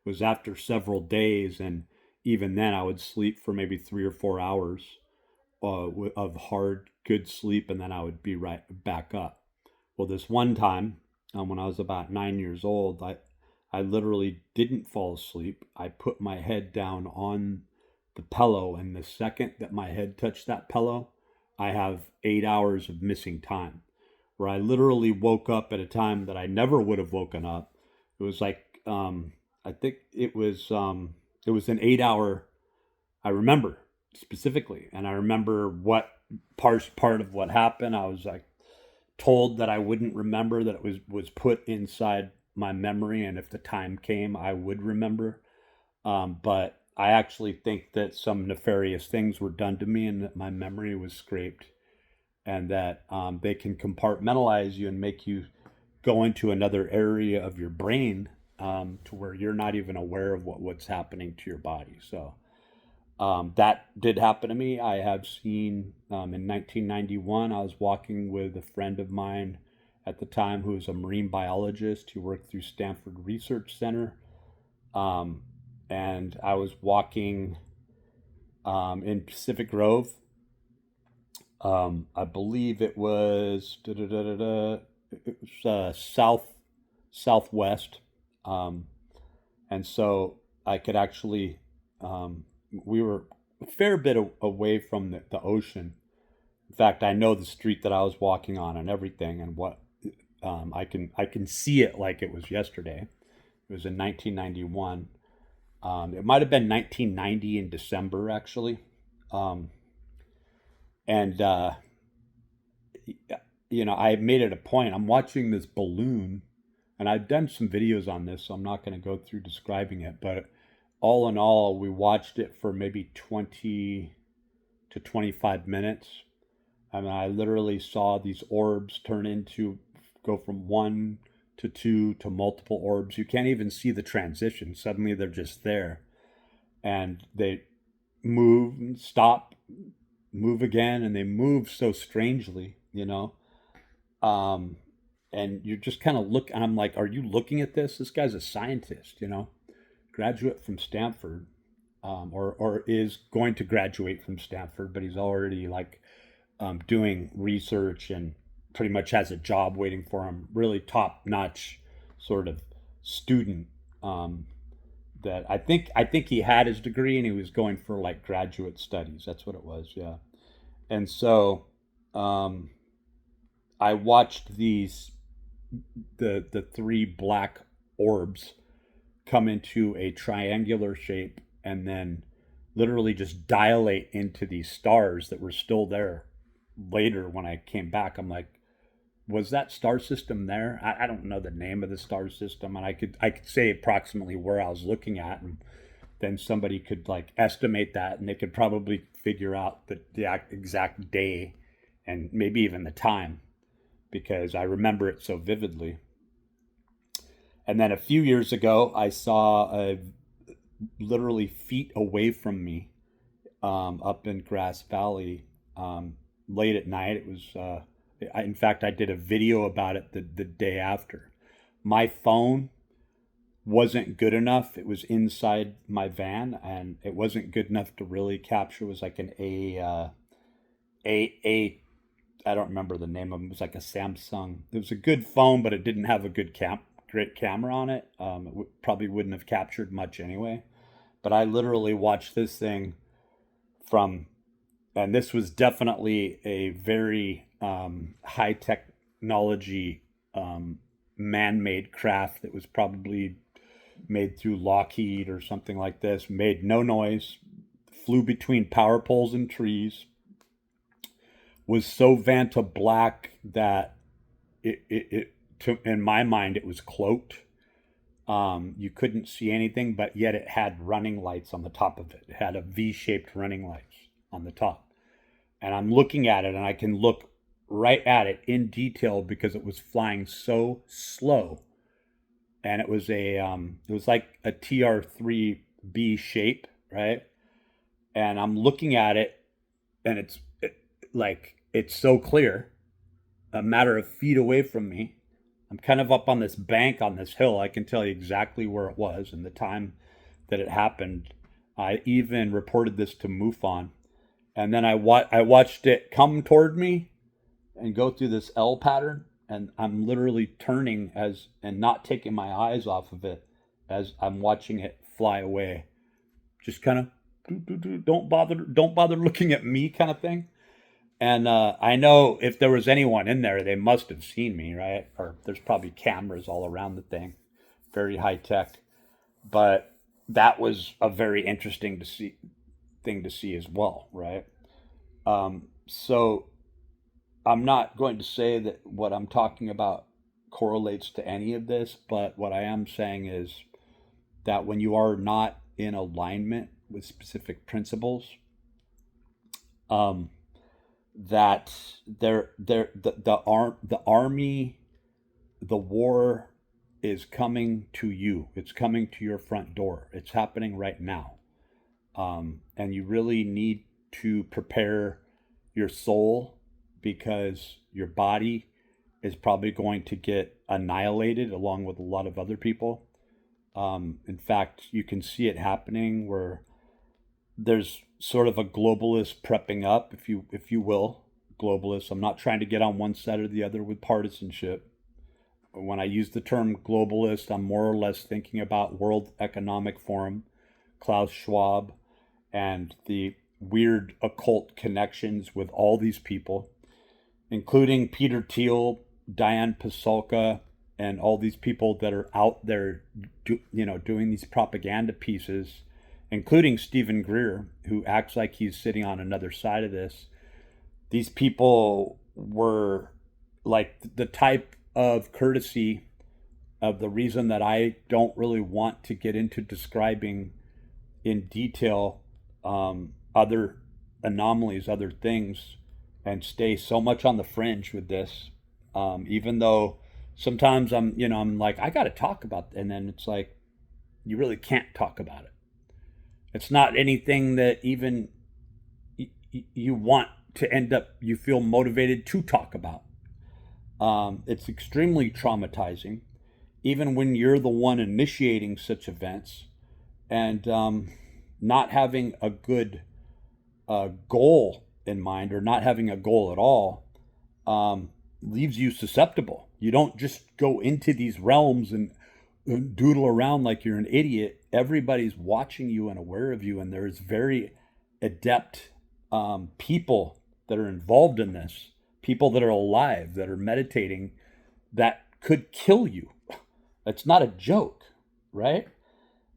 it was after several days, and even then I would sleep for maybe 3 or 4 hours of hard good sleep, and then I would be right back up. Well, this one time, when I was about 9 years old, I literally didn't fall asleep. I put my head down on the pillow, and the second that my head touched that pillow, I have 8 hours of missing time, where I literally woke up at a time that I never would have woken up. It was like I think it was an 8 hour. I remember specifically, and I remember what part of what happened. I was like told that I wouldn't remember, that it was put inside my memory, and if the time came, I would remember. But I actually think that some nefarious things were done to me, and that my memory was scraped, and that they can compartmentalize you and make you go into another area of your brain, to where you're not even aware of what's happening to your body. So that did happen to me. I have seen in 1991, I was walking with a friend of mine at the time who was a marine biologist who worked through Stanford Research Center. And I was walking in Pacific Grove. I believe it was southwest, and so I could actually we were a fair bit away from the ocean. In fact, I know the street that I was walking on and everything, and what I can see it like it was yesterday. It was in 1991. It might have been 1990 in December, actually. Um, and I made it a point. I'm watching this balloon, and I've done some videos on this, so I'm not going to go through describing it. But all in all, we watched it for maybe 20 to 25 minutes. I mean, I literally saw these orbs go from one to two to multiple orbs. You can't even see the transition. Suddenly they're just there. And they move and stop, move again, and they move so strangely. Um, and you're just kind of and I'm like, are you looking at this? This guy's a scientist, graduate from Stanford, or is going to graduate from Stanford, but he's already like doing research and pretty much has a job waiting for him. Really top notch sort of student. That I think he had his degree and he was going for like graduate studies. That's what it was, yeah. And so um, I watched the three black orbs come into a triangular shape and then literally just dilate into these stars that were still there later when I came back. I'm like, was that star system there? I don't know the name of the star system, and I could say approximately where I was looking at, and then somebody could like estimate that, and they could probably figure out the exact day and maybe even the time, because I remember it so vividly. And then a few years ago, I saw literally feet away from me, up in Grass Valley, late at night. It was, in fact, I did a video about it the day after. My phone wasn't good enough. It was inside my van, and it wasn't good enough to really capture. It was like an A. I don't remember the name of it. It was like a Samsung. It was a good phone, but it didn't have a great camera on it. Probably wouldn't have captured much anyway. But I literally watched this thing from, and this was definitely a very high technology man-made craft that was probably made through Lockheed or something like this. Made no noise, flew between power poles and trees, was so Vanta black that in my mind, it was cloaked. You couldn't see anything, but yet it had running lights on the top of it. It had a V-shaped running lights on the top. And I'm looking at it, and I can look right at it in detail because it was flying so slow. And it was it was like a TR3B shape, right? And I'm looking at it, and it's so clear, a matter of feet away from me. I'm kind of up on this bank on this hill. I can tell you exactly where it was and the time that it happened. I even reported this to MUFON. And then I watched it come toward me and go through this L pattern. And I'm literally turning and not taking my eyes off of it as I'm watching it fly away. Just kind of don't bother looking at me kind of thing. And I know if there was anyone in there, they must have seen me, right? Or there's probably cameras all around the thing, very high tech. But that was a very interesting thing to see as well, right? So I'm not going to say that what I'm talking about correlates to any of this, but what I am saying is that when you are not in alignment with specific principles, that the army, the war is coming to you. It's coming to your front door. It's happening right now, and you really need to prepare your soul because your body is probably going to get annihilated along with a lot of other people. In fact, you can see it happening where there's sort of a globalist prepping up, if you will, globalist. I'm not trying to get on one side or the other with partisanship. When I use the term globalist, I'm more or less thinking about World Economic Forum, Klaus Schwab, and the weird occult connections with all these people, including Peter Thiel, Diane Pasulka, and all these people that are out there, doing these propaganda pieces, including Stephen Greer, who acts like he's sitting on another side of this. These people were like the type of courtesy of the reason that I don't really want to get into describing in detail other anomalies, other things, and stay so much on the fringe with this. Even though sometimes I'm like, I got to talk about it. And then it's like, you really can't talk about it. It's not anything that even you want to end up, you feel motivated to talk about. It's extremely traumatizing, even when you're the one initiating such events, and not having a good goal in mind, or not having a goal at all, leaves you susceptible. You don't just go into these realms and doodle around like you're an idiot. Everybody's watching you and aware of you, and there's very adept people that are involved in this, people that are alive, that are meditating, that could kill you. It's not a joke, right?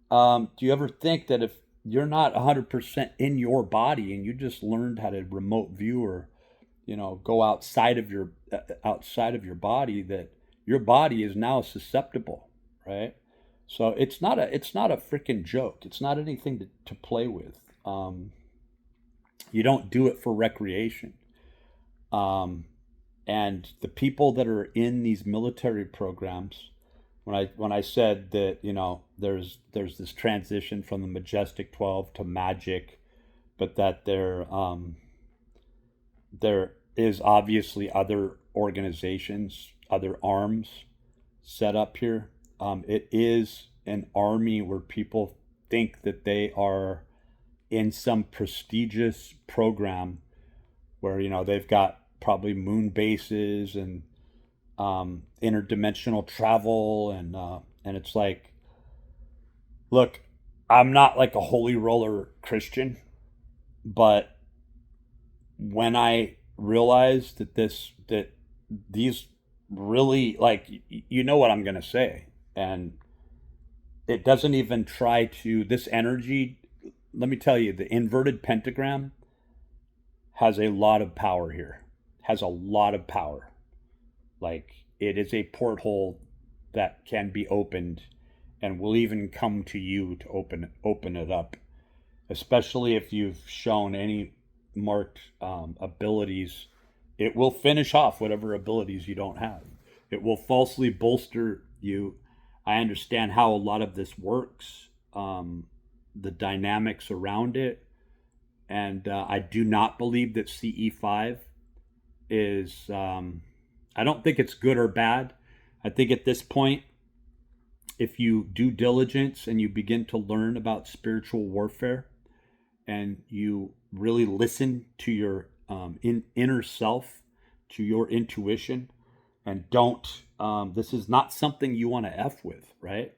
Do you ever think that if you're not 100% in your body and you just learned how to remote view, or go outside of your body, that your body is now susceptible, right? So it's not a freaking joke. It's not anything to play with. You don't do it for recreation. And the people that are in these military programs, when I said that there's this transition from the Majestic 12 to Magic, but that there is obviously other organizations, other arms set up here. It is an army where people think that they are in some prestigious program where they've got probably moon bases and interdimensional travel, and it's like, look, I'm not like a holy roller Christian, but when I realized that these really, like, what I'm gonna say, and it doesn't even try to, this energy, let me tell you, the inverted pentagram has a lot of power here, has a lot of power. Like, it is a porthole that can be opened, and will even come to you to open it up, especially if you've shown any marked abilities. It will finish off whatever abilities you don't have. It will falsely bolster you. I understand how a lot of this works, the dynamics around it, and I do not believe that CE5 is. I don't think it's good or bad. I think at this point, if you do diligence and you begin to learn about spiritual warfare, and you really listen to your inner self, to your intuition, and don't. This is not something you want to f with, right?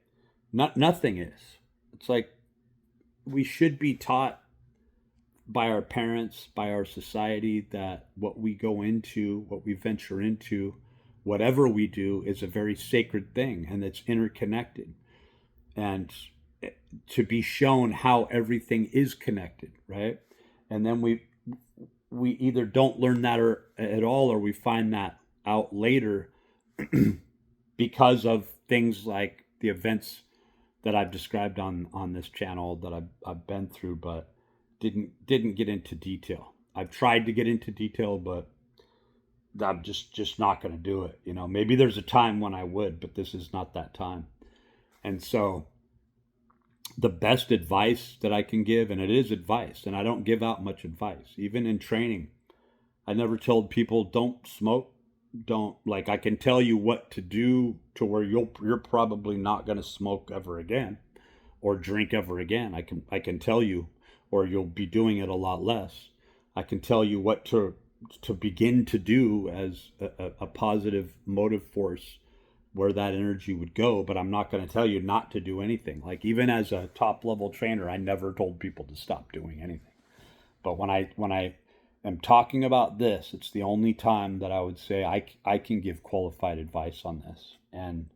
Nothing is. It's like we should be taught by our parents, by our society, that what we go into, what we venture into, whatever we do is a very sacred thing and it's interconnected. And to be shown how everything is connected, right? And then we either don't learn that at all, or we find that out later because of things like the events that I've described on this channel that I've been through, but didn't get into detail. I've tried to get into detail, but I'm just not going to do it. You know, maybe there's a time when I would, but this is not that time. And so the best advice that I can give, and it is advice, and I don't give out much advice, even in training. I never told people don't smoke, don't, like, I can tell you what to do to where you're probably not going to smoke ever again or drink ever again. I can tell you, or you'll be doing it a lot less. I can tell you what to begin to do as a positive motive force where that energy would go, but I'm not going to tell you not to do anything. Like, even as a top level trainer, I never told people to stop doing anything. But when I am talking about this, it's the only time that I would say I can give qualified advice on this. And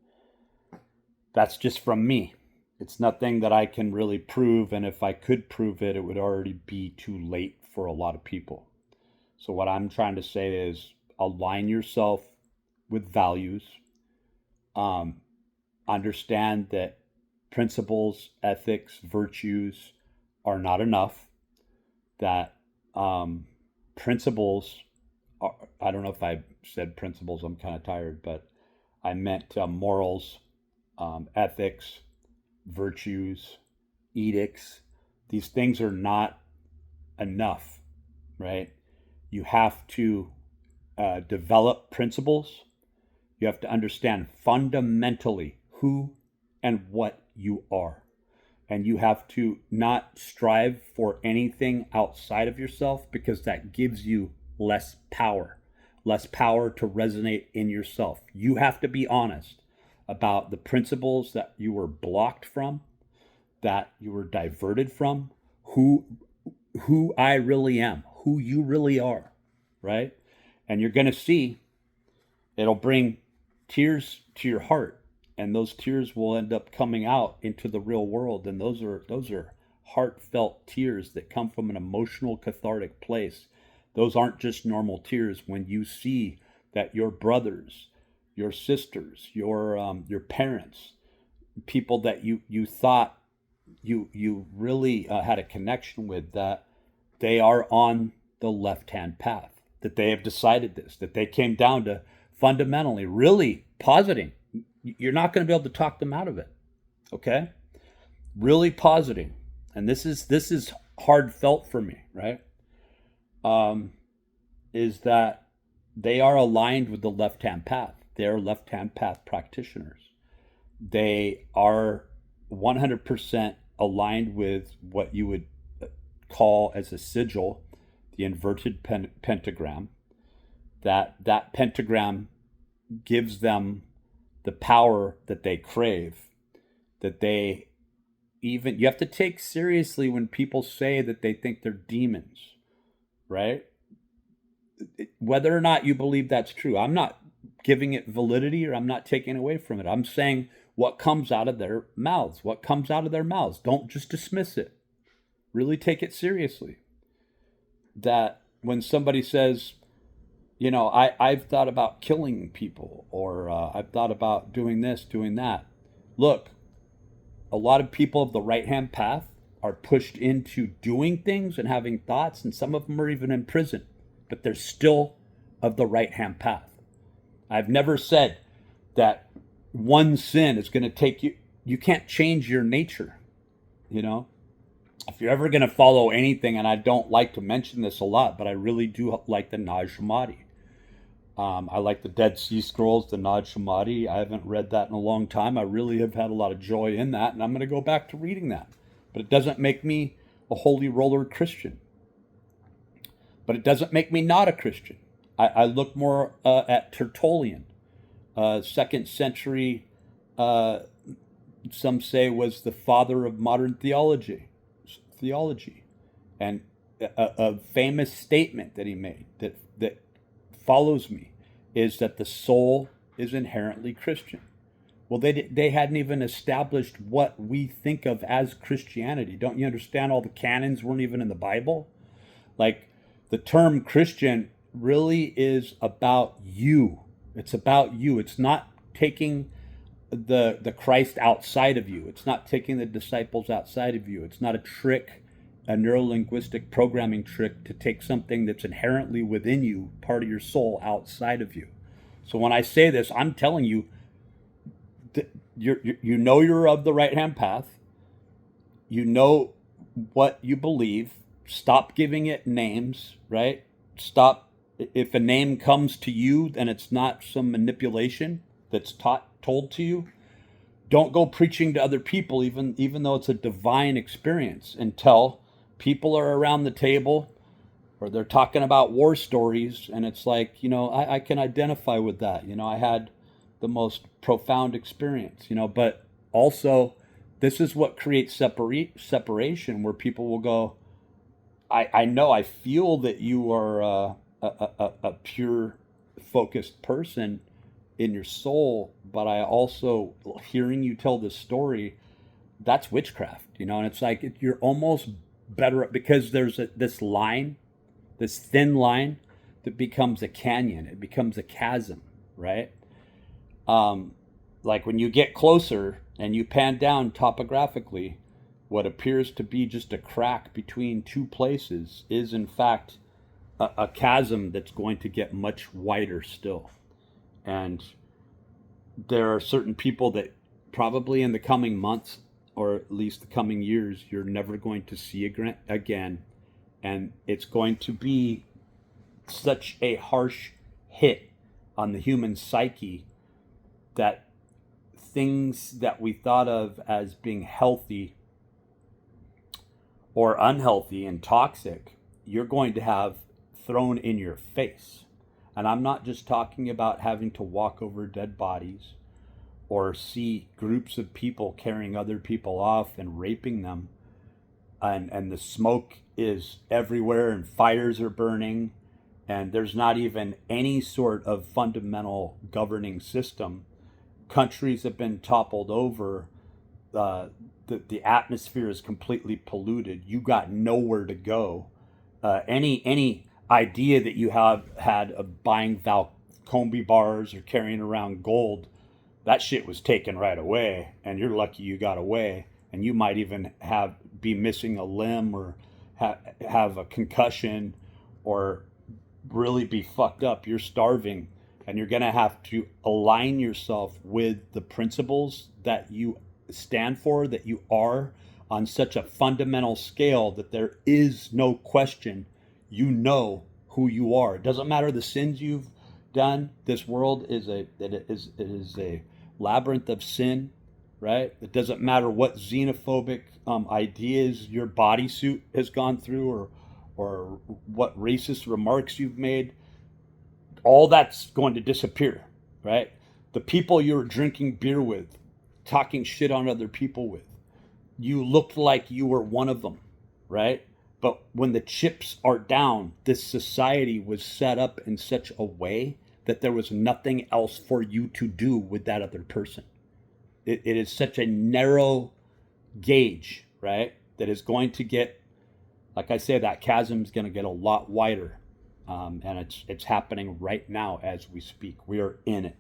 that's just from me. It's nothing that I can really prove, and if I could prove it, it would already be too late for a lot of people. So what I'm trying to say is align yourself with values. Understand that principles, ethics, virtues are not enough. That principles are, I don't know if I said principles, I'm kind of tired, but I meant morals, ethics, virtues, edicts. These things are not enough, right? You have to develop principles. You have to understand fundamentally who and what you are. And you have to not strive for anything outside of yourself, because that gives you less power to resonate in yourself. You have to be honest about the principles that you were blocked from, that you were diverted from, who I really am, who you really are, right? And you're going to see it'll bring tears to your heart, and those tears will end up coming out into the real world, and those are heartfelt tears that come from an emotional cathartic place. Those aren't just normal tears. When you see that your brothers, your sisters, your parents, people that you thought you really had a connection with, that they are on the left-hand path, that they have decided this, that they came down to fundamentally really positing. You're not going to be able to talk them out of it. Okay? Really positing. And this is hard felt for me, right? Is that they are aligned with the left-hand path. They are left-hand path practitioners. They are 100% aligned with what you would call as a sigil, the inverted pentagram. That pentagram gives them the power that they crave, that they even, you have to take seriously when people say that they think they're demons, right? Whether or not you believe that's true, I'm not giving it validity, or I'm not taking away from it. I'm saying what comes out of their mouths. What comes out of their mouths. Don't just dismiss it. Really take it seriously. That when somebody says, you know, I've thought about killing people, or I've thought about doing this, doing that. Look, a lot of people of the right-hand path are pushed into doing things and having thoughts, and some of them are even in prison, but they're still of the right-hand path. I've never said that one sin is going to take you. You can't change your nature, you know. If you're ever going to follow anything, and I don't like to mention this a lot, but I really do like the Nag Hammadi. I like the Dead Sea Scrolls, the Nag Hammadi. I haven't read that in a long time. I really have had a lot of joy in that, and I'm going to go back to reading that. But it doesn't make me a holy roller Christian. But it doesn't make me not a Christian. I look more at Tertullian, 2nd century, some say was the father of modern theology. And a famous statement that he made that follows me is that the soul is inherently Christian. Well, they hadn't even established what we think of as Christianity. Don't you understand? All the canons weren't even in the Bible. Like, the term Christian really is about you. It's about you. It's not taking the Christ outside of you. It's not taking the disciples outside of you. It's not a trick, a neurolinguistic programming trick to take something that's inherently within you, part of your soul, outside of you. So when I say this, I'm telling you that you know you're of the right-hand path. You know what you believe. Stop giving it names, right? Stop. If a name comes to you, then it's not some manipulation that's told to you. Don't go preaching to other people, even though it's a divine experience, until people are around the table or they're talking about war stories, and it's like, I can identify with that. I had the most profound experience, but also this is what creates separation, where people will go, I know, I feel that you are a pure, focused person in your soul, but I also, hearing you tell this story, that's witchcraft, and it's like you're almost better, because there's this line, this thin line that becomes a canyon, it becomes a chasm, right? Like when you get closer and you pan down topographically, what appears to be just a crack between two places is in fact a chasm that's going to get much wider still. And there are certain people that probably in the coming months, or at least the coming years, you're never going to see again. And it's going to be such a harsh hit on the human psyche that things that we thought of as being healthy or unhealthy and toxic, you're going to have thrown in your face. And I'm not just talking about having to walk over dead bodies or see groups of people carrying other people off and raping them, and the smoke is everywhere and fires are burning, and there's not even any sort of fundamental governing system. Countries have been toppled over. The atmosphere is completely polluted. You got nowhere to go. Any idea that you have had of buying Valcombe bars or carrying around gold, that shit was taken right away, and you're lucky you got away. And you might even be missing a limb, or have a concussion, or really be fucked up. You're starving, and you're gonna have to align yourself with the principles that you stand for, that you are, on such a fundamental scale that there is no question. You know who you are. It doesn't matter the sins you've done. This world is a labyrinth of sin, right? It doesn't matter what xenophobic ideas your bodysuit has gone through, or what racist remarks you've made. All that's going to disappear, right? The people you were drinking beer with, talking shit on other people with, you looked like you were one of them, right? But when the chips are down, this society was set up in such a way that there was nothing else for you to do with that other person. It is such a narrow gauge, right? That is going to get, like I say, that chasm is going to get a lot wider. And it's happening right now as we speak. We are in it.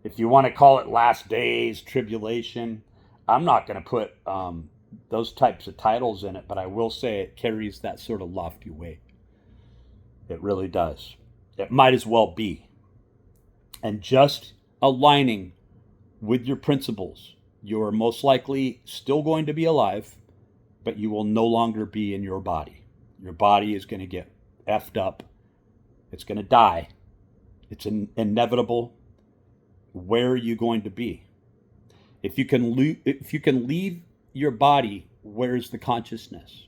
If you want to call it last days, tribulation, I'm not going to put those types of titles in it, but I will say it carries that sort of lofty weight. It really does. It might as well be. And just aligning with your principles, you're most likely still going to be alive, but you will no longer be in your body. Your body is going to get effed up. It's going to die. It's inevitable. Where are you going to be? If you can leave your body, where's the consciousness?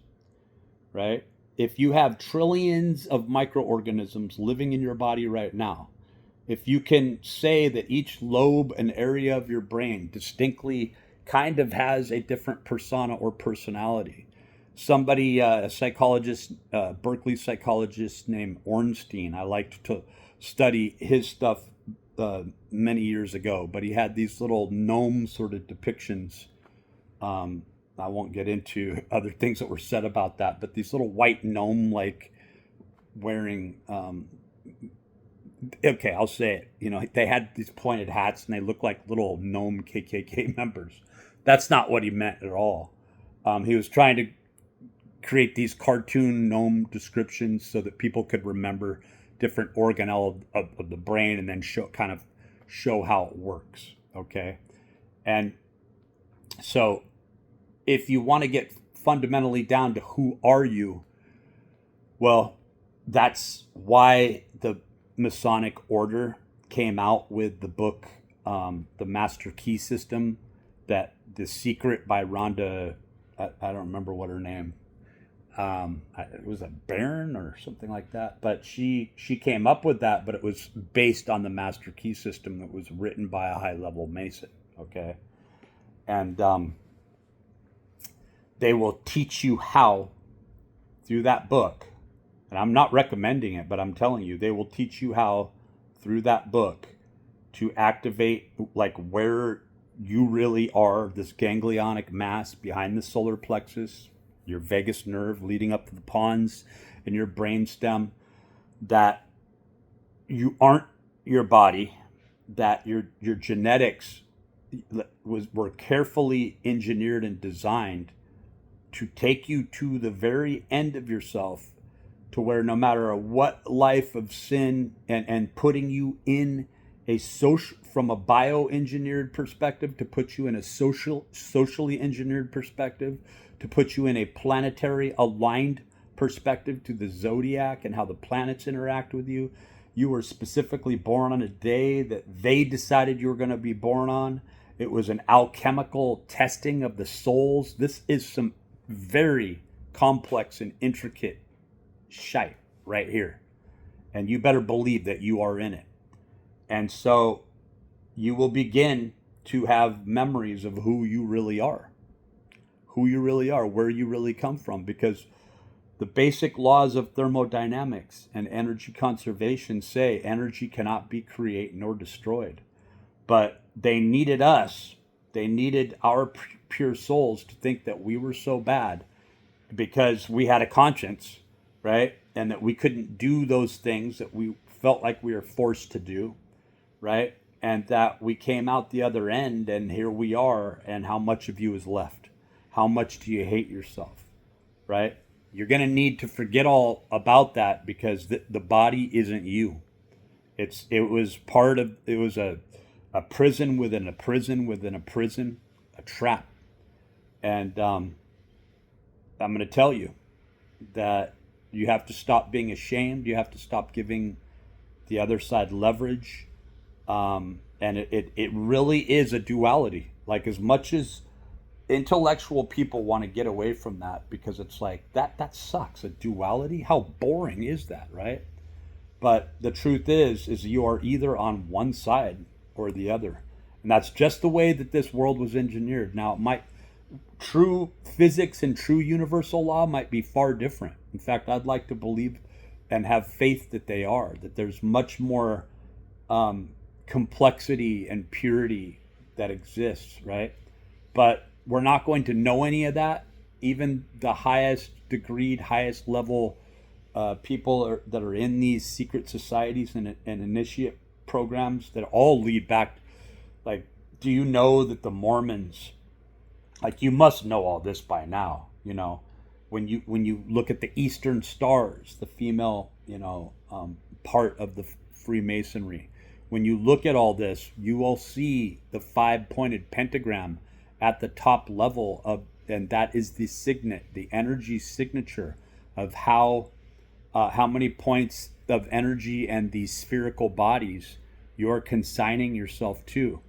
Right? If you have trillions of microorganisms living in your body right now, if you can say that each lobe and area of your brain distinctly kind of has a different persona or personality. Somebody, a psychologist, Berkeley psychologist named Ornstein, I liked to study his stuff many years ago, but he had these little gnome sort of depictions. I won't get into other things that were said about that, but these little white gnome, like wearing, okay, I'll say it. You know, they had these pointed hats and they looked like little gnome KKK members. That's not what he meant at all. He was trying to create these cartoon gnome descriptions so that people could remember different organelle of the brain and then show how it works. Okay. And so if you want to get fundamentally down to who are you, well, that's why the Masonic Order came out with the book, The Master Key System, that The Secret by Rhonda, I don't remember what her name, it was a Baron or something like that, but she came up with that, but it was based on the Master Key System that was written by a high-level Mason, okay? And they will teach you how, through that book, and I'm not recommending it, but I'm telling you, they will teach you how, through that book, to activate like where you really are, this ganglionic mass behind the solar plexus, your vagus nerve leading up to the pons in your brainstem, that you aren't your body, that your genetics were carefully engineered and designed to take you to the very end of yourself, to where no matter what life of sin and putting you in a social, from a bioengineered perspective, to put you in a socially engineered perspective, to put you in a planetary aligned perspective to the zodiac and how the planets interact with you. You were specifically born on a day that they decided you were going to be born on. It was an alchemical testing of the souls. This is some very complex and intricate shite right here. And you better believe that you are in it. And so you will begin to have memories of who you really are, where you really come from, because the basic laws of thermodynamics and energy conservation say energy cannot be created nor destroyed. But they needed us, they needed our pure souls to think that we were so bad because we had a conscience, right? And that we couldn't do those things that we felt like we were forced to do, right? And that we came out the other end and here we are, and how much of you is left? How much do you hate yourself, right? You're going to need to forget all about that, because the body isn't you. It was a prison within a prison within a prison, a trap. And I'm going to tell you that you have to stop being ashamed. You have to stop giving the other side leverage. And it really is a duality. Like, as much as intellectual people want to get away from that, because it's like, that sucks. A duality? How boring is that, right? But the truth is you are either on one side or the other. And that's just the way that this world was engineered. Now, true physics and true universal law might be far different. In fact, I'd like to believe and have faith that they are, that there's much more complexity and purity that exists, right? But we're not going to know any of that. Even the highest degreed, highest level people that are in these secret societies and initiate programs that all lead back, like, do you know that the Mormons like, you must know all this by now, when you look at the Eastern Stars, the female, part of the Freemasonry. When you look at all this, you will see the five-pointed pentagram at the top level of, and that is the signet, the energy signature of how many points of energy and these spherical bodies you're consigning yourself to.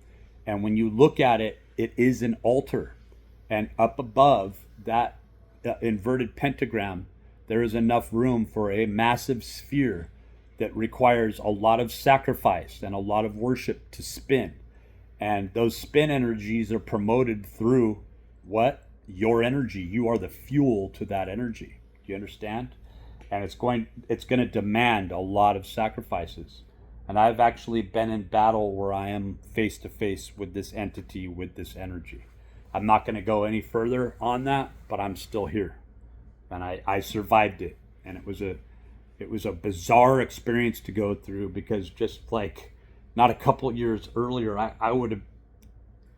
And when you look at it, it is an altar. And up above that inverted pentagram, there is enough room for a massive sphere that requires a lot of sacrifice and a lot of worship to spin. And those spin energies are promoted through what? Your energy. You are the fuel to that energy. Do you understand? And it's going to demand a lot of sacrifices. And I've actually been in battle where I am face to face with this entity, with this energy. I'm not going to go any further on that, but I'm still here. And I survived it. And it was a bizarre experience to go through, because just like not a couple of years earlier, I would have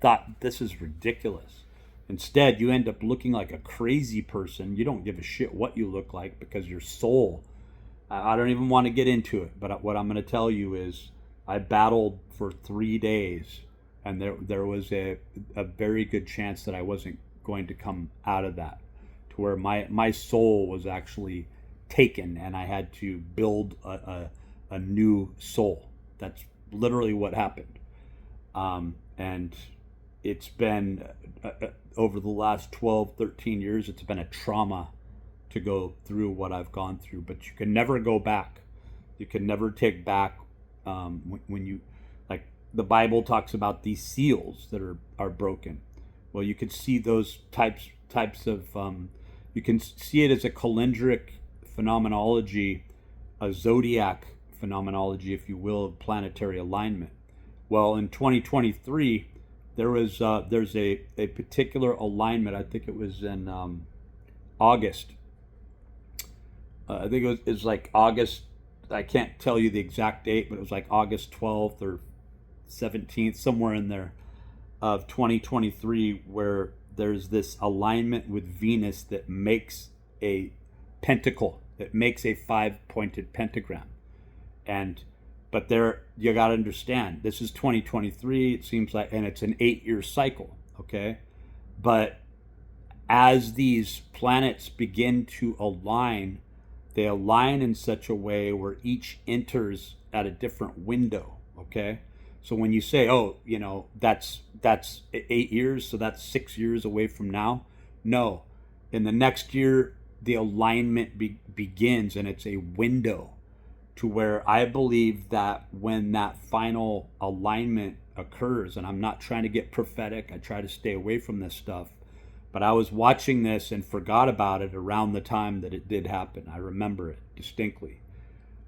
thought this is ridiculous. Instead, you end up looking like a crazy person. You don't give a shit what you look like, because your soul, I don't even want to get into it, but what I'm going to tell you is I battled for 3 days, and there was a very good chance that I wasn't going to come out of that, to where my soul was actually taken, and I had to build a new soul. That's literally what happened. And it's been, over the last 12, 13 years, it's been a trauma to go through what I've gone through. But you can never go back. You can never take back, when you, like the Bible talks about these seals that are broken. Well, you can see those types of, you can see it as a calendric phenomenology, a zodiac phenomenology, if you will, of planetary alignment. Well, in 2023, there's a particular alignment. I think it was in August. I think it was like August. I can't tell you the exact date, but it was like August 12th or 17th, somewhere in there, of 2023, where there's this alignment with Venus that makes a pentacle, that makes a five-pointed pentagram. But there, you got to understand, this is 2023, it seems like, and it's an 8-year cycle, okay? But as these planets begin to align, they align in such a way where each enters at a different window, okay? So when you say, oh, that's 8 years, so that's 6 years away from now. No, in the next year, the alignment begins, and it's a window to where I believe that when that final alignment occurs, and I'm not trying to get prophetic, I try to stay away from this stuff, but I was watching this and forgot about it around the time that it did happen. I remember it distinctly.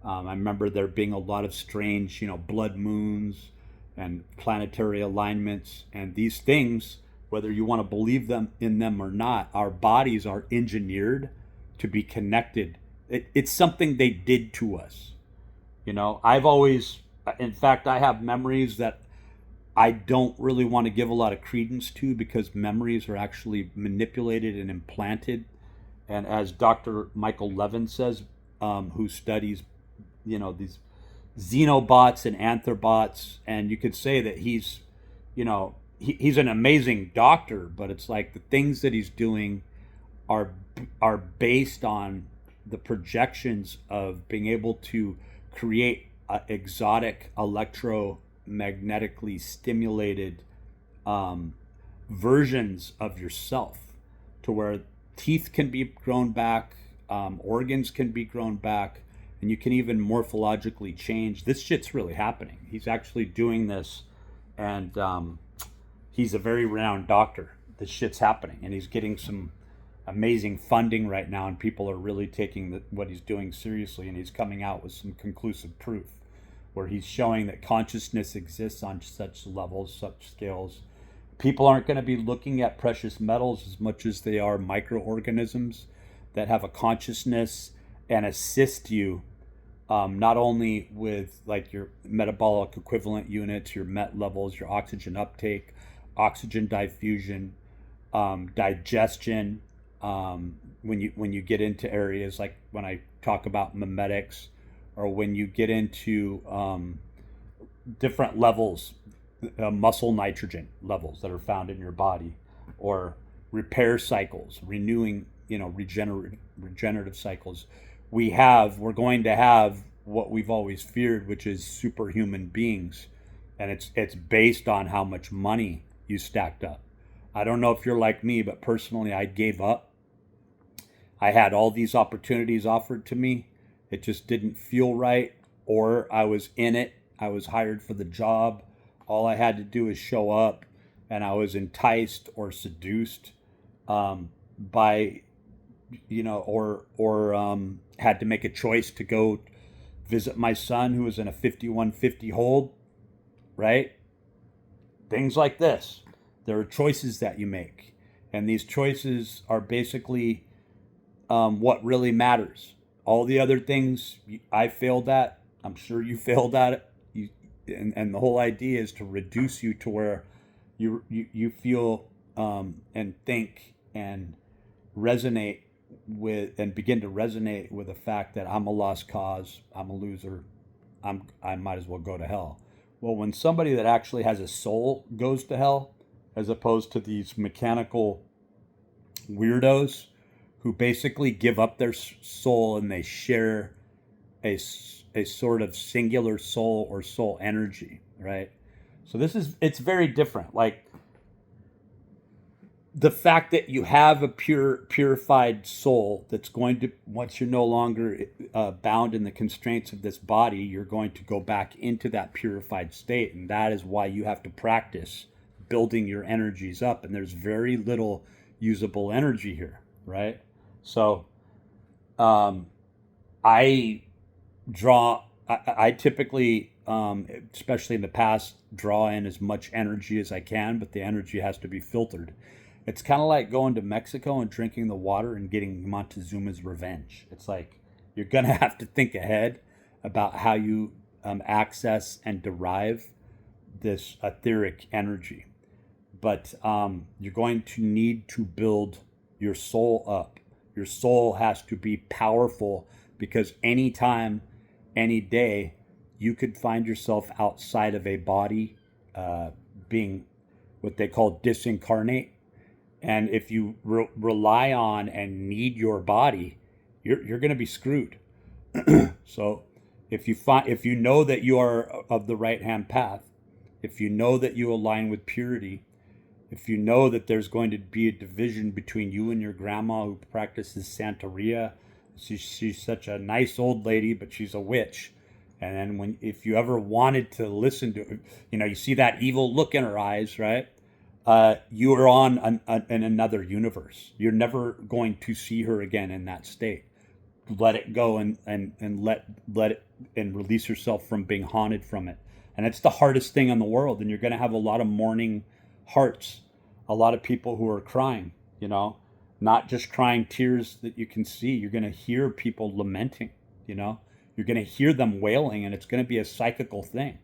I remember there being a lot of strange, blood moons and planetary alignments, and these things, whether you want to believe in them or not, our bodies are engineered to be connected. It's something they did to us. I've always, in fact, I have memories that I don't really want to give a lot of credence to, because memories are actually manipulated and implanted. And as Dr. Michael Levin says, who studies, these xenobots and anthrobots, and you could say that he's an amazing doctor, but it's like the things that he's doing are based on the projections of being able to create exotic electromagnetically stimulated versions of yourself, to where teeth can be grown back, organs can be grown back, and you can even morphologically change. This shit's really happening. He's actually doing this, and he's a very renowned doctor. This shit's happening, and he's getting some amazing funding right now, and people are really taking what he's doing seriously, and he's coming out with some conclusive proof where he's showing that consciousness exists on such levels, such scales. People aren't going to be looking at precious metals as much as they are microorganisms that have a consciousness and assist you, not only with like your metabolic equivalent units, your MET levels, your oxygen uptake, oxygen diffusion, digestion. When you get into areas like when I talk about mimetics, or when you get into different levels, muscle nitrogen levels that are found in your body, or repair cycles, renewing, regenerative cycles. We're going to have what we've always feared, which is superhuman beings, and it's based on how much money you stacked up. I don't know if you're like me, but personally, I gave up. I had all these opportunities offered to me. It just didn't feel right, or I was in it. I was hired for the job. All I had to do is show up, and I was enticed or seduced by, or had to make a choice to go visit my son who was in a 5150 hold, right? Things like this. There are choices that you make, and these choices are basically what really matters. All the other things I failed at, I'm sure you failed at it. And the whole idea is to reduce you to where you feel and think and resonate with, and begin to resonate with the fact that I'm a lost cause, I'm a loser, I might as well go to hell. Well, when somebody that actually has a soul goes to hell, as opposed to these mechanical weirdos who basically give up their soul and they share a sort of singular soul or soul energy, right? So it's very different. Like, the fact that you have a purified soul that's going to, once you're no longer bound in the constraints of this body, you're going to go back into that purified state. And that is why you have to practice building your energies up. And there's very little usable energy here, right? So I typically, especially in the past, draw in as much energy as I can, but the energy has to be filtered. It's kind of like going to Mexico and drinking the water and getting Montezuma's revenge. It's like you're going to have to think ahead about how you access and derive this etheric energy. But you're going to need to build your soul up. Your soul has to be powerful, because anytime, any day, you could find yourself outside of a body, being what they call disincarnate. And if you rely on and need your body, you're going to be screwed. So if you know that you are of the right hand path, if you know that you align with purity, if you know that there's going to be a division between you and your grandma who practices Santeria, she's such a nice old lady, but she's a witch. And then if you ever wanted to listen to, you see that evil look in her eyes, right? You are in another universe. You're never going to see her again in that state. Let it go and let it and release yourself from being haunted from it. And it's the hardest thing in the world. And you're going to have a lot of mourning hearts, a lot of people who are crying, not just crying tears that you can see. You're going to hear people lamenting, you're going to hear them wailing, and it's going to be a psychical thing.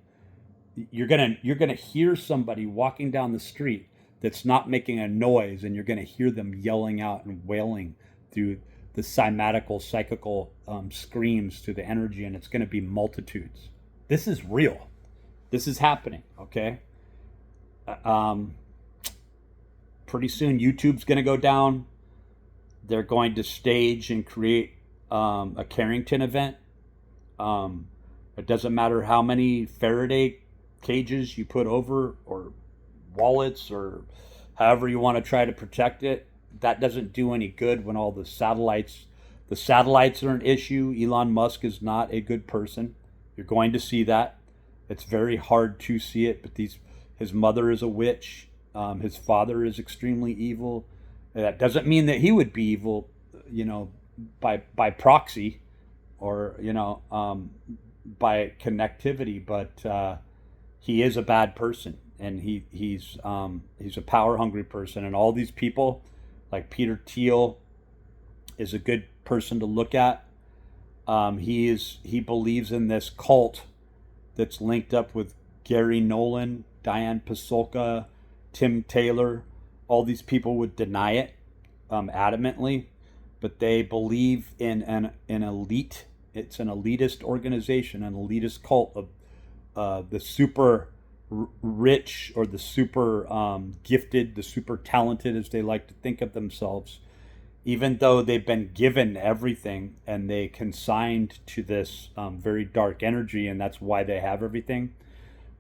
You're going to hear somebody walking down the street that's not making a noise, and you're going to hear them yelling out and wailing through the cymatical, psychical screams to the energy, and it's going to be multitudes. This is real. This is happening, okay? Pretty soon, YouTube's going to go down. They're going to stage and create a Carrington event. It doesn't matter how many Faraday cages you put over, or wallets, or however you want to try to protect it. That doesn't do any good when all the satellites are an issue. Elon Musk is not a good person. You're going to see that. It's very hard to see it, but his mother is a witch. His father is extremely evil. That doesn't mean that he would be evil, by proxy, or by connectivity, but he is a bad person, and he's a power hungry person. And all these people, like Peter Thiel, is a good person to look at. He believes in this cult that's linked up with Gary Nolan, Diane Pasulka, Tim Taylor, all these people would deny it adamantly, but they believe in an elite. It's an elitist organization, an elitist cult of the super rich, or the super gifted, the super talented, as they like to think of themselves, even though they've been given everything and they consigned to this very dark energy, and that's why they have everything.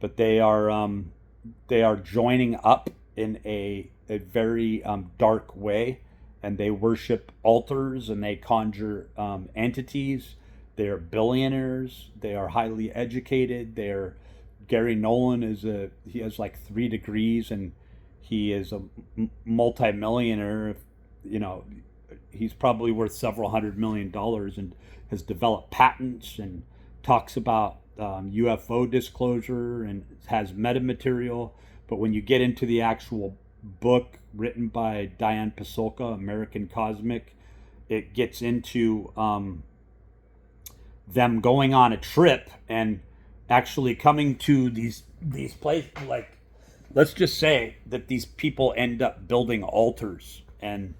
But they are joining up in a very dark way, and they worship altars and they conjure entities. They are billionaires. They are highly educated. They're Gary Nolan he has like 3 degrees, and he is a multimillionaire. You know, he's probably worth several $100 million, and has developed patents and talks about UFO disclosure and has metamaterial. But when you get into the actual book written by Diane Pasulka, American Cosmic, it gets into them going on a trip and actually coming to these places. Like, let's just say that these people end up building altars, and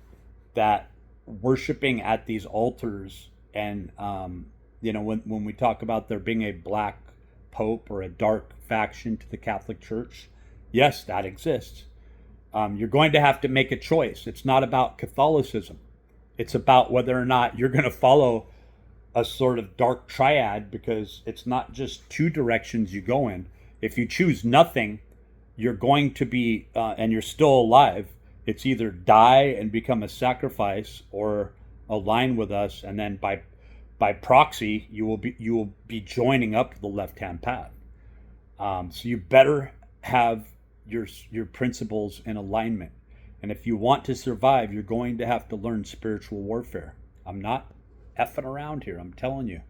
that worshiping at these altars, and when we talk about there being a black pope or a dark faction to the Catholic Church, yes, that exists. You're going to have to make a choice. It's not about Catholicism. It's about whether or not you're going to follow a sort of dark triad, because it's not just 2 directions you go in. If you choose nothing, you're going to be, and you're still alive, it's either die and become a sacrifice, or align with us, and then by proxy you will be joining up the left-hand path. So you better have your principles in alignment. And if you want to survive, you're going to have to learn spiritual warfare. I'm not effing around here. I'm telling you.